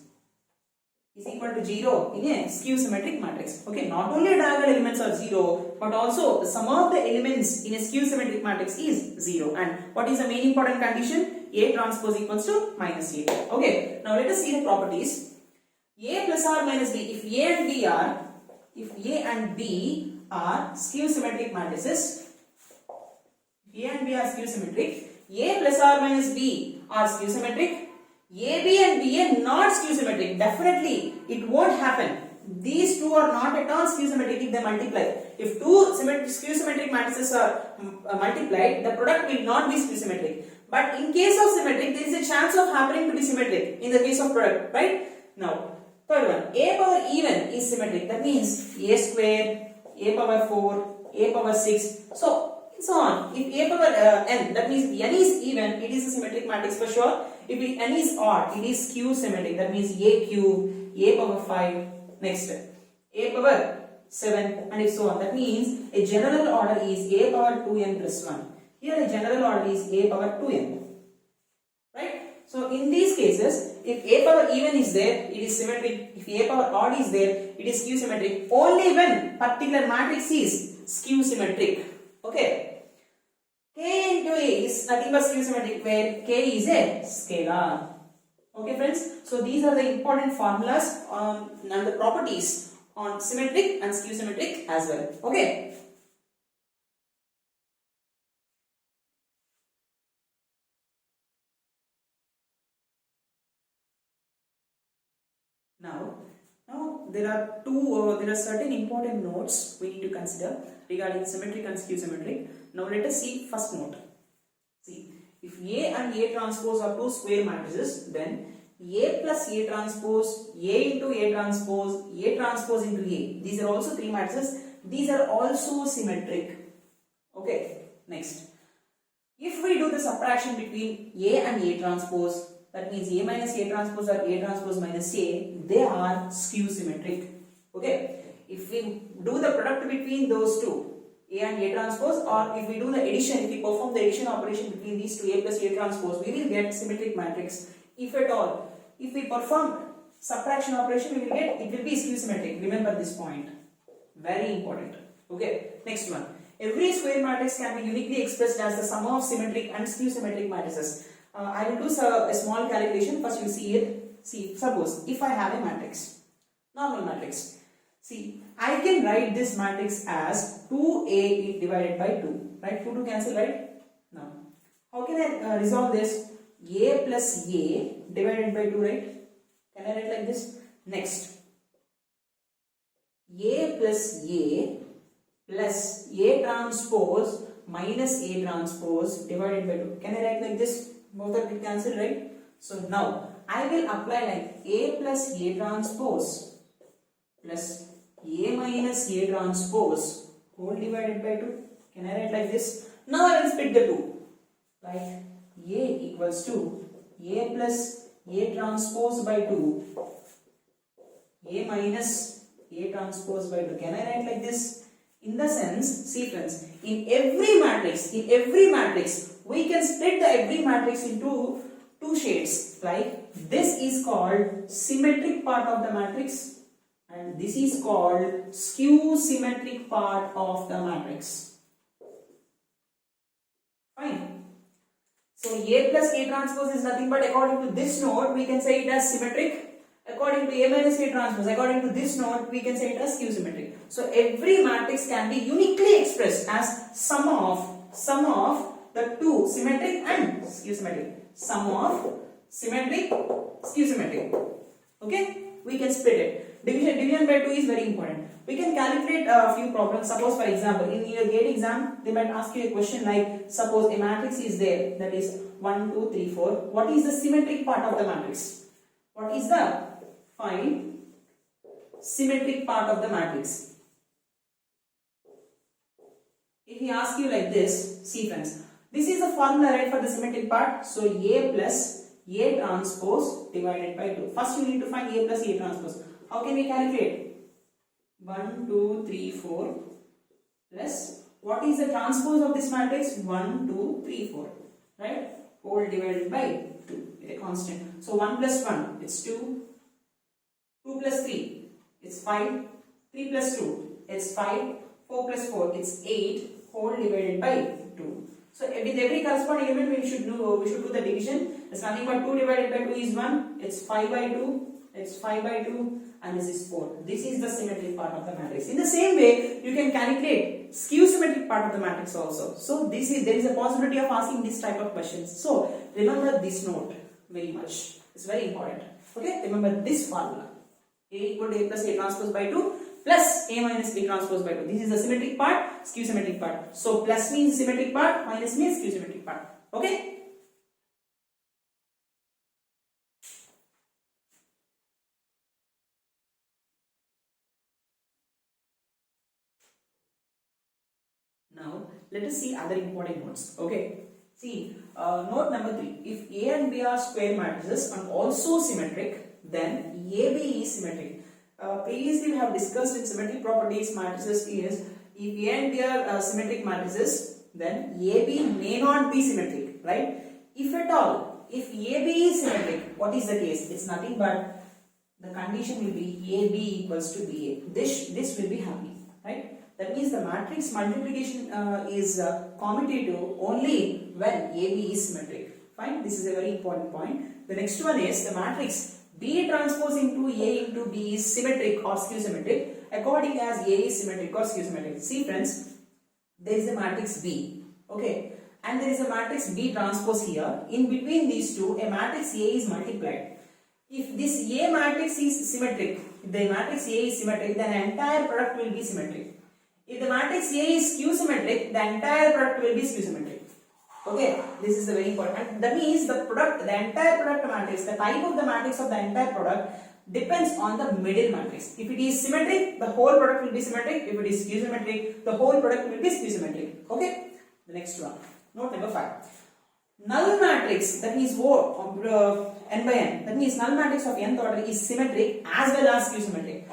is equal to 0 in a skew symmetric matrix. Okay, not only diagonal elements are 0, but also the sum of the elements in a skew symmetric matrix is 0. And what is the main important condition? A transpose equals to minus A. Okay, now let us see the properties. A plus or minus B. If A and B are skew symmetric matrices, A and B are skew symmetric, A plus or minus B are skew symmetric, AB and BA not skew symmetric. Definitely it won't happen. These two are not at all skew symmetric if they multiply. If two skew symmetric matrices are multiplied, the product will not be skew symmetric. But in case of symmetric, there is a chance of happening to be symmetric in the case of product, right? Now, third one, A power even is symmetric. That means A square, A power 4, A power 6. So on. If A power n, that means n is even, it is a symmetric matrix for sure. If n is odd, it is skew symmetric. That means A cube, A power 5, next A power 7, and so on. That means a general order is A power 2n plus 1. Here the general order is a power 2n. Right? So in these cases, if a power even is there, it is symmetric. If a power odd is there, it is skew symmetric. Only when particular matrix is skew symmetric. Okay. K into A is nothing but skew symmetric where K is a scalar. Okay friends, so these are the important formulas and the properties on symmetric and skew symmetric as well. Okay. Now there are certain important notes we need to consider regarding symmetric and skew symmetric. Now let us see first note. See, if A and A transpose are two square matrices, then A plus A transpose, A into A transpose into A. These are also three matrices. These are also symmetric. Okay, next. If we do the subtraction between A and A transpose, that means A minus A transpose or A transpose minus A, they are skew symmetric. Okay, if we do the product between those two, A and A transpose, or if we do the addition, if we perform the addition operation between these two, A plus A transpose, we will get symmetric matrix. If at all, if we perform subtraction operation, we will get, it will be skew symmetric. Remember this point, very important. Okay, next one. Every square matrix can be uniquely expressed as the sum of symmetric and skew symmetric matrices. I will do a small calculation. First you see it. See, suppose if I have a matrix, normal matrix. See, I can write this matrix as 2A divided by 2. Right? 2 to cancel, right? Now, how can I resolve this? A plus A divided by 2, right? Can I write like this? Next, A plus A plus A transpose minus A transpose divided by 2. Can I write like this? Both are cancelled, right? So now I will apply like A plus A transpose plus A minus A transpose whole divided by 2. Can I write like this? Now I will split the two. Like A equals to A plus A transpose by 2, A minus A transpose by 2. Can I write like this? In the sense, see friends, in every matrix, we can split the every matrix into two shades. Like this is called symmetric part of the matrix and this is called skew symmetric part of the matrix. Fine. So A plus A transpose is nothing but, according to this node, we can say it as symmetric. According to A minus A transpose, according to this node, we can say it as skew symmetric. So every matrix can be uniquely expressed as sum of the two symmetric and skew symmetric. Sum of symmetric, skew symmetric. Okay, we can split it. Division by 2 is very important. We can calculate a few problems. Suppose, for example, in your GATE exam, they might ask you a question like, suppose a matrix is there, that is 1, 2, 3, 4. What is the symmetric part of the matrix? What is the find symmetric part of the matrix? If he asks you like this, see friends, this is the formula, right, for the symmetric part. So A plus A transpose divided by 2. First you need to find A plus A transpose. How can we calculate? 1, 2, 3, 4 plus, what is the transpose of this matrix? 1, 2, 3, 4. Right? Whole divided by 2 with a constant. So 1 plus 1, it's 2. 2 plus 3, it's 5. 3 plus 2, it's 5. 4 plus 4, it's 8. Whole divided by 2. So with every corresponding element, we should do the division. It's nothing but 2 divided by 2 is 1. It's 5 by 2. It's 5 by 2. And this is 4. This is the symmetric part of the matrix. In the same way, you can calculate skew symmetric part of the matrix also. So there is a possibility of asking this type of questions. So remember this note very much. It's very important. Okay, remember this formula. A equal to A plus A transpose by 2 plus A minus A transpose by 2. This is the symmetric part, skew symmetric part. So plus means symmetric part, minus means skew symmetric part. Okay. Now let us see other important notes. Okay. See, note number 3. If A and B are square matrices and also symmetric, then AB is symmetric. Previously we have discussed in symmetric properties matrices is, if A and B are symmetric matrices, then AB may not be symmetric, right? If at all, if AB is symmetric, what is the case? It's nothing but the condition will be AB equals to BA. This will be happening, right? That means the matrix multiplication is commutative only when AB is symmetric. Fine, this is a very important point. The next one is the matrix B transpose into A into B is symmetric or skew symmetric according as A is symmetric or skew symmetric. See friends, there is a matrix B, okay, and there is a matrix B transpose here. In between these two, a matrix A is multiplied. If this A matrix is symmetric, if the matrix A is symmetric, then entire product will be symmetric. If the matrix A is skew symmetric, the entire product will be skew symmetric. Okay, this is very important. That means the entire product matrix, the type of the matrix of the entire product depends on the middle matrix. If it is symmetric, the whole product will be symmetric. If it is skew symmetric, the whole product will be skew symmetric. Okay, the next one. Note number 5. Null matrix, that means what? N by n. That means null matrix of nth order is symmetric as well as skew symmetric.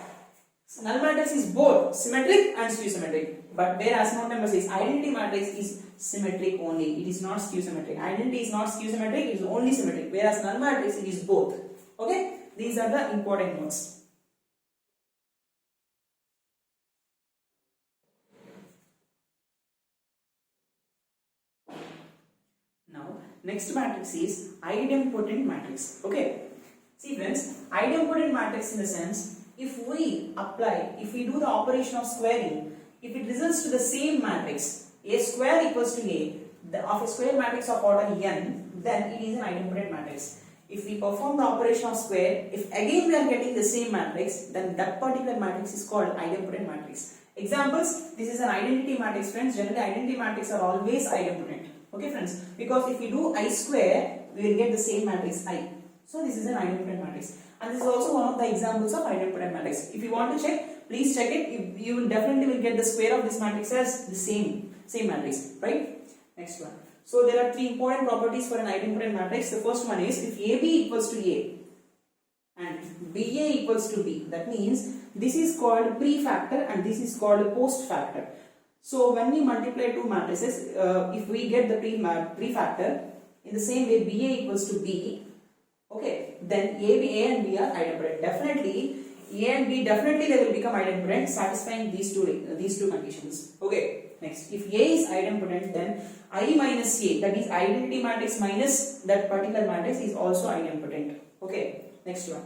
So null matrix is both symmetric and skew symmetric. But whereas note number 6, identity matrix is symmetric only. It is not skew symmetric. Identity is not skew symmetric. It is only symmetric. Whereas null matrix it is both. Okay. These are the important notes. Now, next matrix is idempotent matrix. Okay. See friends, idempotent matrix in the sense, if we do the operation of squaring, if it results to the same matrix, A square equals to A, of a square matrix of order n, then it is an idempotent matrix. If we perform the operation of square, if again we are getting the same matrix, then that particular matrix is called idempotent matrix. Examples, this is an identity matrix friends. Generally identity matrix are always idempotent. Okay friends, because if we do I square, we will get the same matrix I. So this is an idempotent matrix. And this is also one of the examples of idempotent matrix. If you want to check, please check it. You will definitely get the square of this matrix as the same matrix, right? Next one. So there are 3 important properties for an idempotent matrix. The first one is if AB equals to A and BA equals to B. That means this is called pre-factor and this is called post-factor. So when we multiply two matrices, if we get the pre-factor, in the same way BA equals to B, okay, then A and B are idempotent. Definitely A and B definitely they will become idempotent, satisfying these two conditions. Okay. Next, if A is idempotent, then I minus A, that is identity matrix minus that particular matrix, is also idempotent. Okay. Next one.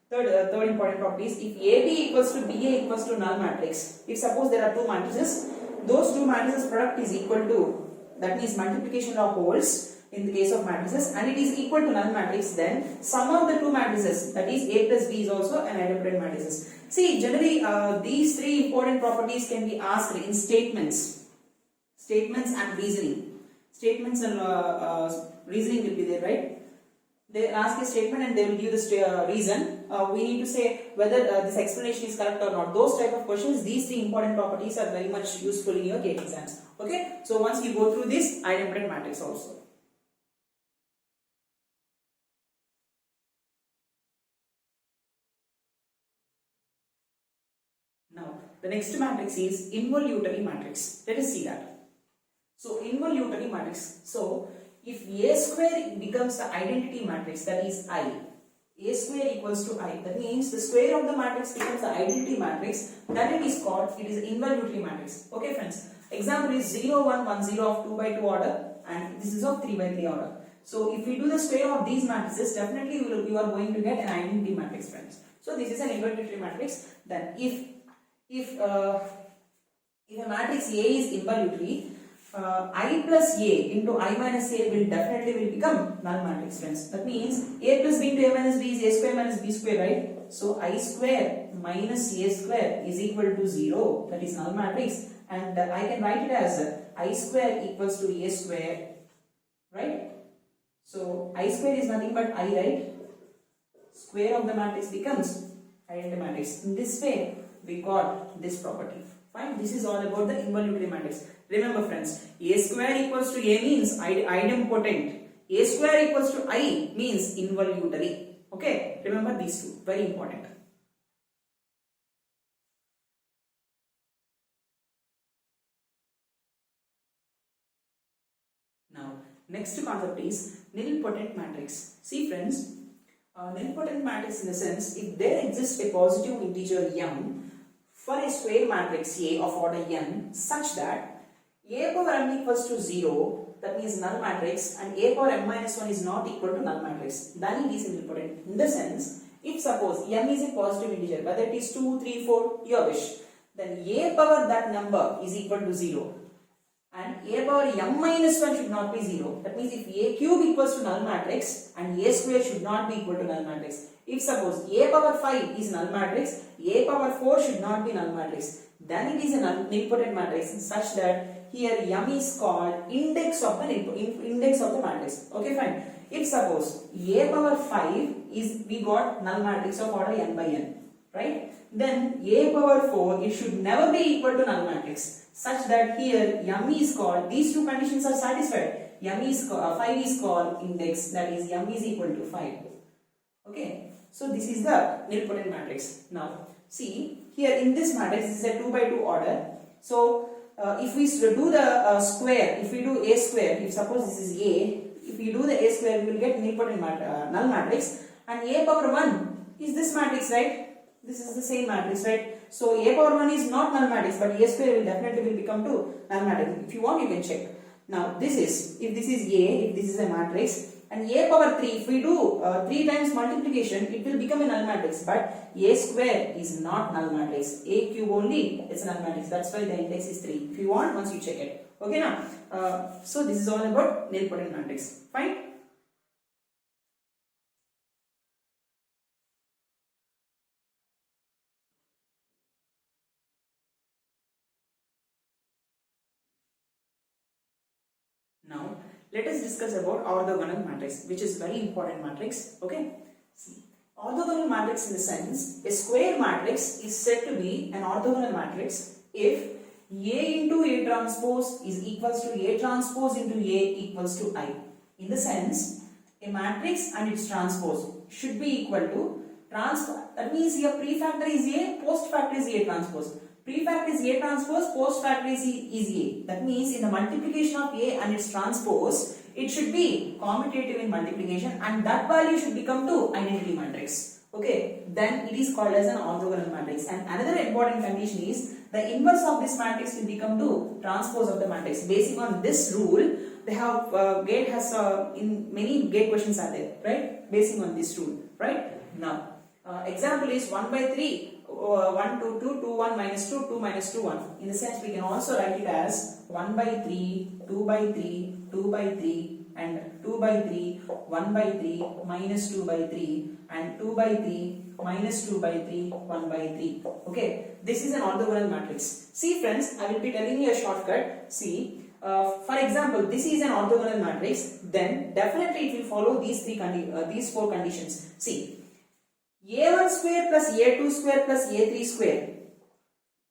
Third important property is if AB equals to BA equals to null matrix. If suppose there are two matrices, those two matrices product is equal to, that means multiplication of wholes in the case of matrices, and it is equal to null matrix, then sum of the two matrices, that is A plus B, is also an idempotent matrices. See, generally these 3 important properties can be asked in statements and reasoning. Statements and reasoning will be there, right? They ask a statement and they will give the reason. We need to say whether this explanation is correct or not. Those type of questions, these 3 important properties are very much useful in your GATE exams. Okay, so once you go through this, idempotent matrix also. Now, the next matrix is involutory matrix. Let us see that. So, involutory matrix. So, if A square becomes the identity matrix, that is I, A square equals to I, that means the square of the matrix becomes the identity matrix, then it is called, it is an involutory matrix. Okay friends, example is 0, 1, 1, 0 of 2 by 2 order, and this is of 3 by 3 order. So, if we do the square of these matrices, definitely you are going to get an identity matrix friends. So, this is an involutory matrix. Then if a matrix A is involutory, I plus A into I minus A will definitely become null matrix friends. That means A plus B into A minus B is A square minus B square, right? So I square minus A square is equal to 0, that is null matrix, and I can write it as I square equals to A square, right? So I square is nothing but I, right? Square of the matrix becomes identity matrix. In this way we got this property. Fine, this is all about the involutory matrix. Remember friends, A square equals to A means idempotent. A square equals to I means involutory. Okay, remember these two, very important. Now, next concept is nilpotent matrix. See friends, nilpotent matrix in the sense, if there exists a positive integer m for a square matrix A of order n such that A power m equals to 0, that means null matrix, and A power m minus 1 is not equal to null matrix, then it is nilpotent. In the sense, if suppose m is a positive integer, whether it is 2, 3, 4, your wish, then A power that number is equal to 0. And A power m minus 1 should not be 0. That means if A cube equals to null matrix and A square should not be equal to null matrix. If suppose A power 5 is null matrix, A power 4 should not be null matrix. Then it is a nilpotent matrix such that here m is called index of the matrix. Okay, fine. If suppose A power 5 is, we got null matrix of order n by n, right? Then A power 4, it should never be equal to null matrix, such that here m is called, these two conditions are satisfied. M is 5 is called index, that is m is equal to 5. Okay, so this is the nilpotent matrix. Now see here in this matrix, this is a 2 by 2 order. So if we do the square, if we do A square, if suppose this is A, if we do the A square, we will get nilpotent null matrix, and A power 1 is this matrix, right? This is the same matrix, right? So A power 1 is not null matrix, but A square will definitely become to null matrix. If you want, you can check. Now this is, if this is A, if this is a matrix, and A power 3, if we do 3 times multiplication, it will become a null matrix, but A square is not null matrix. A cube only is null matrix. That's why the index is 3. If you want, once you check it. Okay now. So this is all about nilpotent matrix. Fine. Now, let us discuss about orthogonal matrix, which is very important matrix. Okay. See, orthogonal matrix in the sense, a square matrix is said to be an orthogonal matrix if A into A transpose is equals to A transpose into A equals to I. In the sense, a matrix and its transpose should be equal to transpose. That means here prefactor is A, post factor is A transpose. Prefactor is A transpose, post factor is A. That means in the multiplication of A and its transpose, it should be commutative in multiplication, and that value should become to identity matrix. Okay, then it is called as an orthogonal matrix. And another important condition is the inverse of this matrix will become to transpose of the matrix. Based on this rule, they have gate has in many gate questions are there, right? Basing on this rule, right? Now, example is 1 by 3. 1 2 2 2 1 minus 2 2 minus 2 1. In the sense, we can also write it as 1 by 3 2 by 3 2 by 3 and 2 by 3 1 by 3 minus 2 by 3 and 2 by 3 minus 2 by 3 1 by 3. Okay, this is an orthogonal matrix. See friends, I will be telling you a shortcut. See, for example, this is an orthogonal matrix, then definitely it will follow these four conditions. See, A1 square plus A2 square plus A3 square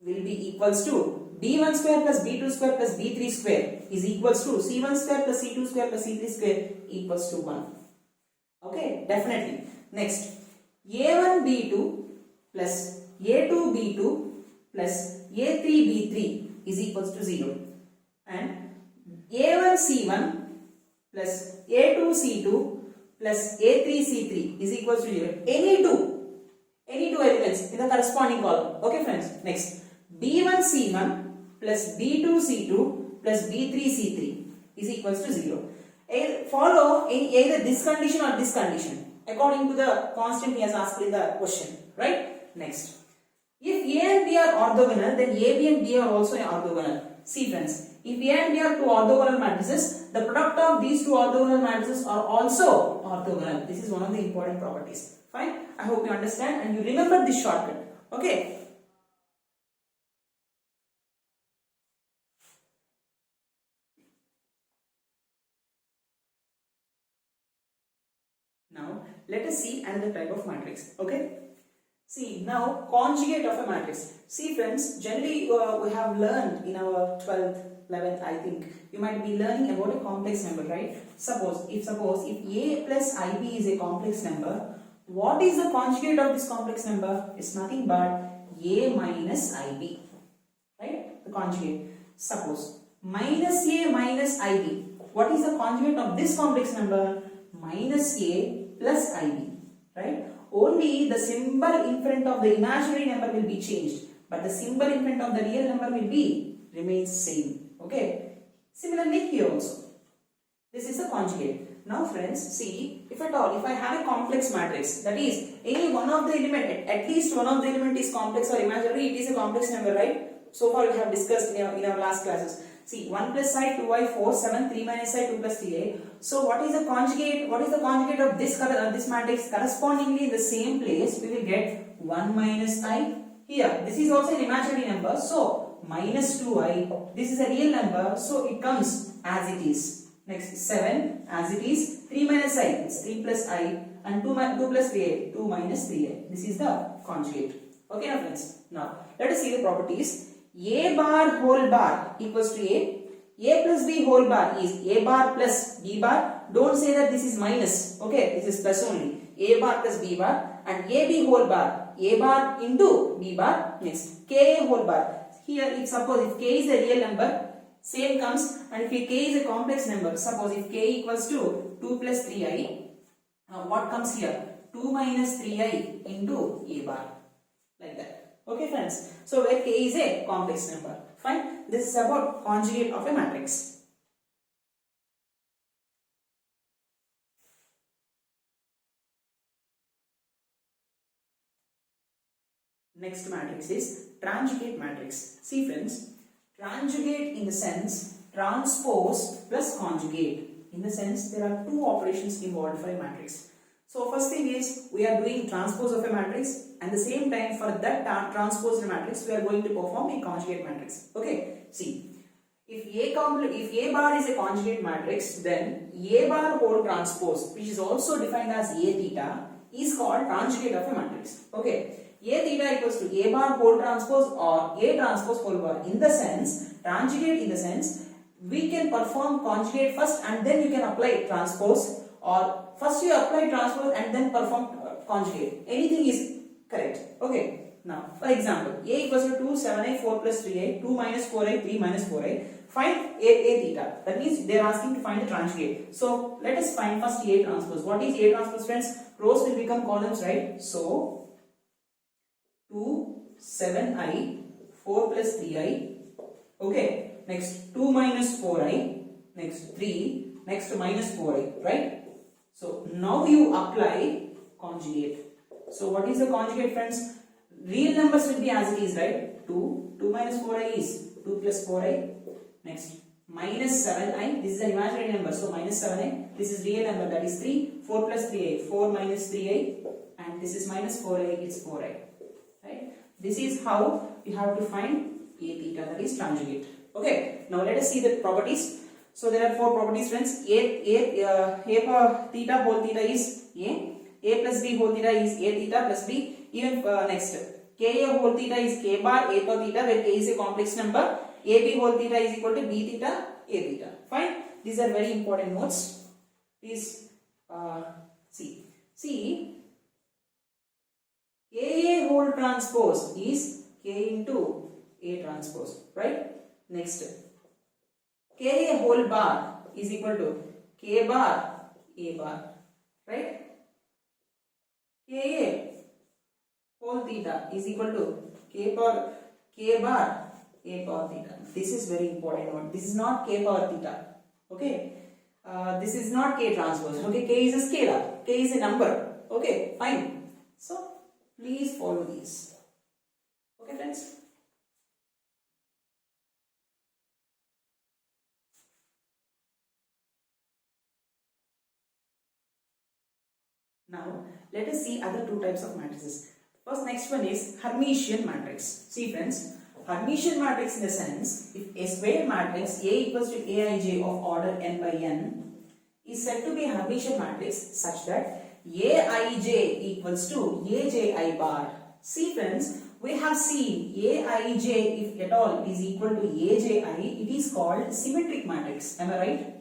will be equals to B1 square plus B2 square plus B3 square is equals to C1 square plus C2 square plus C3 square equals to 1. Okay, definitely. Next, A1 B2 plus A2 B2 plus A3 B3 is equals to 0. And A1 C1 plus A2 C2 plus A3 C3 is equals to 0. Any two elements in the corresponding column. Okay friends. Next, B1 C1 plus B2 C2 plus B3 C3 is equals to 0. Follow either this condition or this condition according to the constant he has asked in the question. Right? Next, if A and B are orthogonal, then AB and B are also orthogonal. See friends, if A and B are two orthogonal matrices, the product of these two orthogonal matrices are also orthogonal. This is one of the important properties. Fine. I hope you understand and you remember this shortcut. Okay. Now, let us see another type of matrix. Okay. See, now conjugate of a matrix. See friends, generally we have learned in our 12th, 11th, I think. You might be learning about a complex number, right? Suppose if A plus IB is a complex number, what is the conjugate of this complex number? It's nothing but A minus IB. Right? The conjugate. Suppose minus A minus IB. what is the conjugate of this complex number? Minus a plus ib, right? Only the symbol in front of the imaginary number will be changed, but the symbol in front of the real number will be remains same. Okay, similarly here also, this is the conjugate. Now friends, see, if at all, if I have a complex matrix, that is any one of the element, at least one of the element is complex or imaginary, it is a complex number, right? So far we have discussed in our last classes. See, 1 plus I, 2i, 4, 7, 3 minus I, 2 plus 3i. So what is the conjugate? What is the conjugate of this matrix? Correspondingly in the same place, we will get 1 minus I. Here, this is also an imaginary number. So minus 2i, this is a real number. So it comes as it is. Next, 7 as it is. 3 minus I, it's 3 plus I. And 2 plus 3i, 2 minus 3i. This is the conjugate. Okay now friends. Now, let us see the properties. A bar whole bar equals to A plus B whole bar is A bar plus B bar. Don't say that this is minus. Okay, this is plus only. A bar plus B bar and AB whole bar. A bar into B bar. Next, K whole bar. Here, if suppose if K is a real number, same comes, and if K is a complex number, suppose if K equals to 2 plus 3i, what comes here? 2 minus 3i into A bar. Like that. Okay friends, so where K is a complex number. Fine, this is about conjugate of a matrix. Next matrix is tranjugate matrix. See friends, tranjugate in the sense transpose plus conjugate. In the sense there are two operations involved for a matrix. So first thing is we are doing transpose of a matrix, and the same time for that transposed matrix we are going to perform a conjugate matrix. Okay, see, if A bar is a conjugate matrix, then A bar whole transpose, which is also defined as A theta, is called tranjugate of a matrix. Okay, A theta equals to A bar whole transpose or A transpose whole bar. In the sense, tranjugate in the sense, we can perform conjugate first and then you can apply transpose, or first you apply transpose and then perform conjugate. Anything is correct. Okay. Now, for example, A equals to 2, 7i, 4 plus 3i, 2 minus 4i, 3 minus 4i. Find A theta. That means they are asking to find the tranjugate. So, let us find first A transpose. What is A transpose, friends? Rows will become columns, right? So, 2, 7i, 4 plus 3i. Okay. Next, 2 minus 4i. Next, 3. Next, minus 4i, right? So now you apply conjugate. So what is the conjugate, friends? Real numbers will be as it is, right? 2 minus 4i is 2 plus 4i. Next, minus 7i. This is an imaginary number, so minus 7i. This is real number, that is 3. 4 plus 3i, 4 minus 3i. And this is minus 4i, it's 4i. Right? This is how we have to find A theta, that is tranjugate. Okay, now let us see the properties. So there are four properties, friends. A for theta whole theta is A plus B whole theta is A theta plus B. Even next, Ka whole theta is K bar A per theta, where K is a complex number. AB whole theta is equal to B theta A theta. Fine. These are very important notes. Please see. Ka whole transpose is K into A transpose, right? Next, Ka whole bar is equal to K bar A bar, right? Ka whole theta is equal to K bar A power theta. This is very important one. This is not K power theta. Okay. This is not K transpose. Okay. K is a scalar. K is a number. Okay. Fine. So please follow these. Okay, friends. Now, let us see other two types of matrices. First, next one is Hermitian matrix. See friends, Hermitian matrix in the sense, if a square matrix A equals to Aij of order n by n is said to be a Hermitian matrix such that Aij equals to Aj bar. See friends, we have seen Aij, if at all, is equal to Aji, it is called symmetric matrix. Am I right?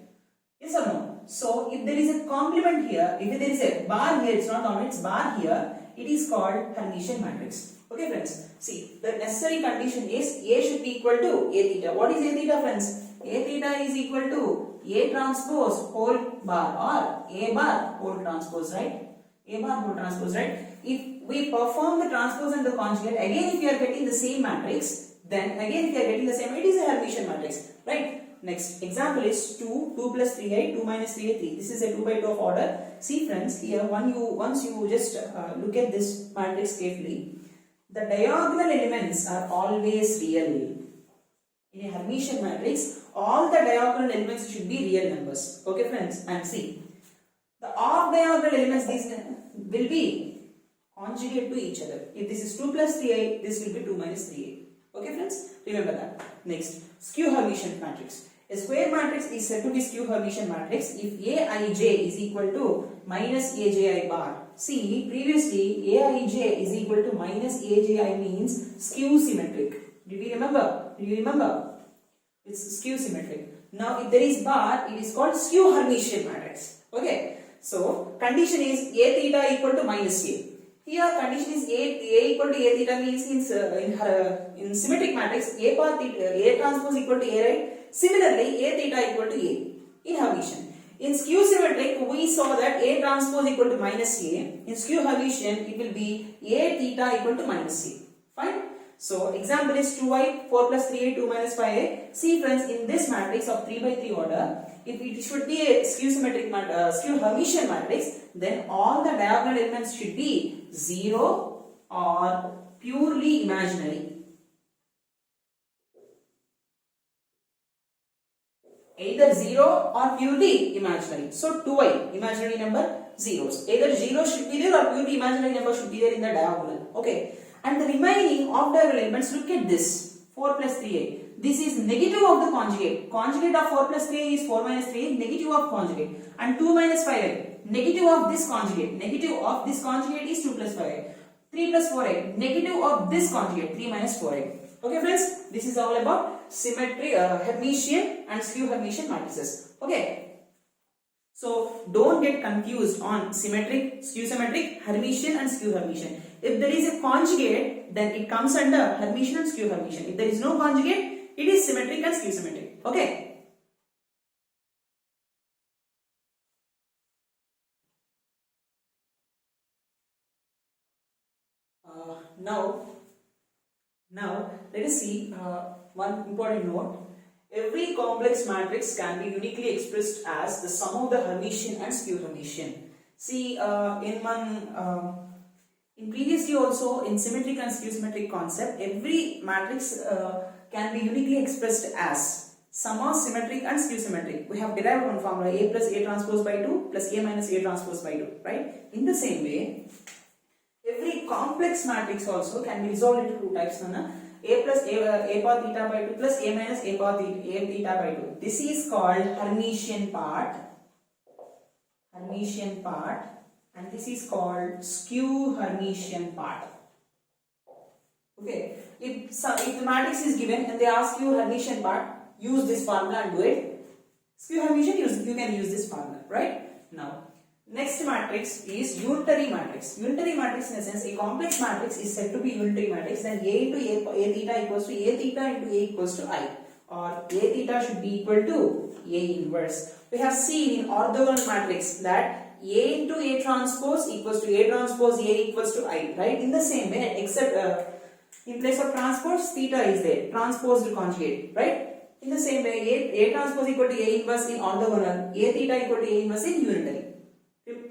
Yes or no? So, if there is a complement here, if there is a bar here, it's not complement, it's bar here, it is called Hermitian matrix. Okay friends, see, the necessary condition is A should be equal to A theta. What is A theta, friends? A theta is equal to A transpose whole bar or A bar whole transpose, right? A bar whole transpose, right? If we perform the transpose and the conjugate, again if you are getting the same matrix, then again if you are getting the same, it is a Hermitian matrix, right? Next example is 2 plus 3i, 2 minus 3i, 3. This is a 2 by 2 of order. See friends, here once you just look at this matrix carefully, the diagonal elements are always real. In a Hermitian matrix, all the diagonal elements should be real numbers. Okay friends, and see, the off diagonal elements, these will be conjugate to each other. If this is 2 plus 3i, this will be 2 minus 3i. Okay friends, remember that. Next, skew Hermitian matrix. A square matrix is said to be skew Hermitian matrix if Aij is equal to minus Aj bar. See, previously Aij is equal to minus Aj means skew symmetric. Did we remember? Do you remember? It's skew symmetric. Now, if there is bar, it is called skew Hermitian matrix. Okay. So, condition is A theta equal to minus A. Here, condition is A equal to A theta means in symmetric matrix, A bar theta, A transpose equal to A, right? Similarly, A theta equal to A in Hermitian. In skew symmetric, we saw that A transpose equal to minus A. In skew Hermitian, it will be A theta equal to minus A. Fine? So, example is 2i, 4 plus 3i, 2 minus 5i. See friends, in this matrix of 3 by 3 order, if it should be a skew symmetric skew Hermitian matrix, then all the diagonal elements should be 0 or purely imaginary. Either 0 or purely imaginary. So 2i, imaginary number, zeros. Either 0 should be there or purely imaginary number should be there in the diagonal. Okay. And the remaining off diagonal elements, look at this. 4 plus 3i. This is negative of the conjugate. Conjugate of 4 plus 3i is 4 minus 3i, negative of conjugate. And 2 minus 5i, negative of this conjugate. Negative of this conjugate is 2 plus 5i. 3 plus 4i, negative of this conjugate, 3 minus 4i. Okay friends, this is all about symmetry, Hermitian and skew Hermitian matrices. Okay. So don't get confused on symmetric, skew symmetric, Hermitian and skew Hermitian. If there is a conjugate, then it comes under Hermitian and skew Hermitian. If there is no conjugate, it is symmetric and skew symmetric. Okay. Now let us see one important note. Every complex matrix can be uniquely expressed as the sum of the Hermitian and skew Hermitian. See, in previously also in symmetric and skew symmetric concept, every matrix can be uniquely expressed as sum of symmetric and skew symmetric. We have derived one formula, A plus A transpose by 2 plus A minus A transpose by 2, right? In the same way, every complex matrix also can be resolved into two types. A plus A power theta by 2 plus A minus A power theta by 2. This is called Hermitian part, and this is called skew Hermitian part. Okay, if the matrix is given and they ask you Hermitian part, use this formula and do it. Skew Hermitian, you can use this formula, right? Now, next matrix is unitary matrix. Unitary matrix in a sense, a complex matrix is said to be unitary matrix. Then A into A theta equals to A theta into A equals to I, or A theta should be equal to A inverse. We have seen in orthogonal matrix that A into A transpose equals to A transpose A equals to I, right? In the same way, except in place of transpose, theta is there, transposed conjugate, right? In the same way, A transpose equal to A inverse in orthogonal, A theta equal to A inverse in unitary.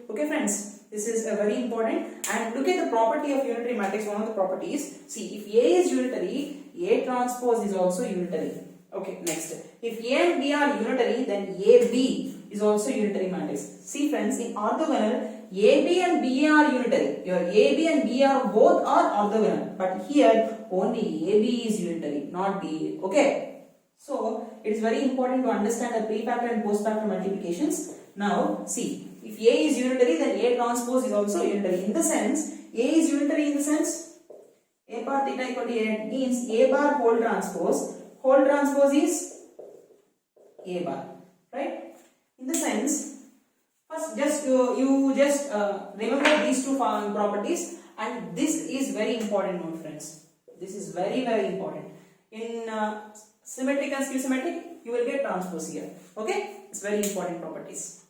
Okay friends, this is very important. And look at the property of unitary matrix. One of the properties, see, if A is unitary, A transpose is also unitary. Okay, next, if A and B are unitary, then AB is also unitary matrix. See friends, in orthogonal, AB and B are unitary. Your AB and B are both are orthogonal, but here only AB is unitary, not B. Okay, so it is very important to understand the pre-factor and post-factor multiplications. Now see, if A is unitary, then A transpose is also unitary. In the sense, A is unitary in the sense, A bar theta equal to A means A bar whole transpose is A bar, right? In the sense, first just you just remember these two properties, and this is very important note friends. This is very important. In symmetric and skew symmetric, you will get transpose here. Okay, it's very important properties.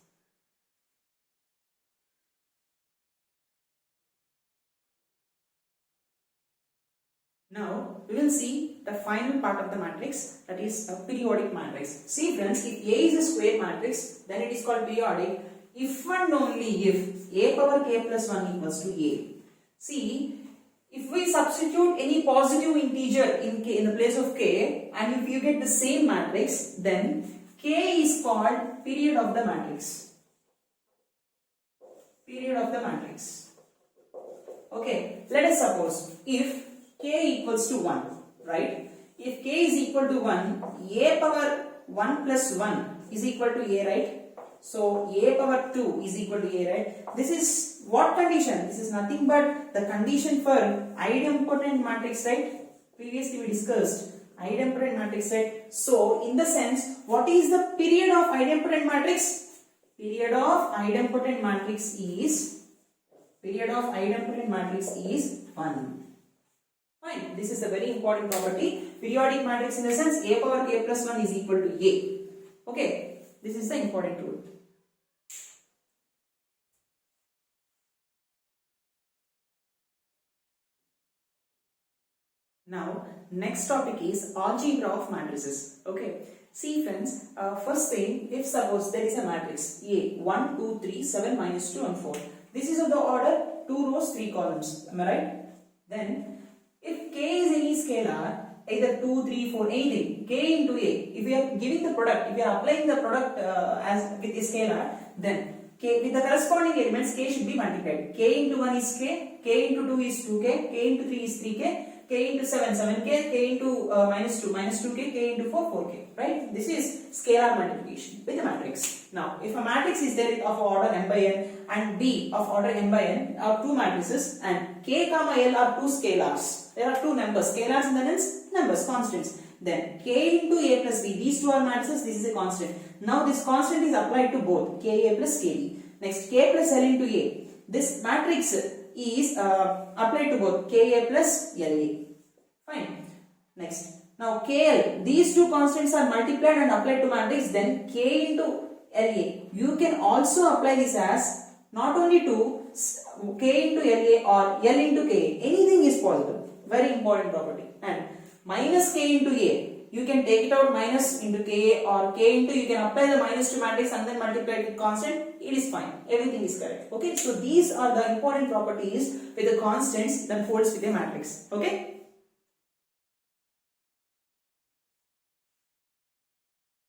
Now we will see the final part of the matrix, that is a periodic matrix. See friends, if A is a square matrix, then it is called periodic if and only if A power k plus 1 equals to A. See, if we substitute any positive integer in k in the place of k, and if you get the same matrix, then k is called period of the matrix. Period of the matrix. Okay, let us suppose if k equals to 1, right? If k is equal to 1, a power 1 plus 1 is equal to a, right? So a power 2 is equal to a, right? This is what condition? This is nothing but the condition for idempotent matrix, right? Previously we discussed idempotent matrix, right? So in the sense, what is the period of idempotent matrix? Period of idempotent matrix is 1. Fine. This is a very important property. Periodic matrix in the sense a power k plus 1 is equal to a. Okay. This is the important rule. Now, next topic is algebra of matrices. Okay. See friends, first thing, if suppose there is a matrix A, 1, 2, 3, 7, minus 2 and 4. This is of the order 2 rows, 3 columns. Am I right? Then, if k is any scalar, either 2, 3, 4, anything, k into a, if we are giving the product, if we are applying the product as with a scalar, then k with the corresponding elements, k should be multiplied. K into 1 is k into 2 is 2k, k into 3 is 3k, k into 7, 7k, k into minus 2k, k into 4, 4k, right? This is scalar multiplication with a matrix. Now, if a matrix is there of order m by n and B of order n by n are two matrices and k comma l are two scalars. There are two numbers, scalars in the sense numbers, constants. Then k into a plus b, these two are matrices, this is a constant. Now this constant is applied to both ka plus kb. Next, k plus l into a. This matrix is applied to both ka plus la. Fine. Next, now kl, these two constants are multiplied and applied to matrix, then k into la. You can also apply this as not only to k into la or l into ka. Anything is possible. Very important property. And minus k into a, you can take it out minus into k or k into, you can apply the minus to matrix and then multiply it with constant. It is fine. Everything is correct. Okay. So these are the important properties with the constants that folds with a matrix. Okay.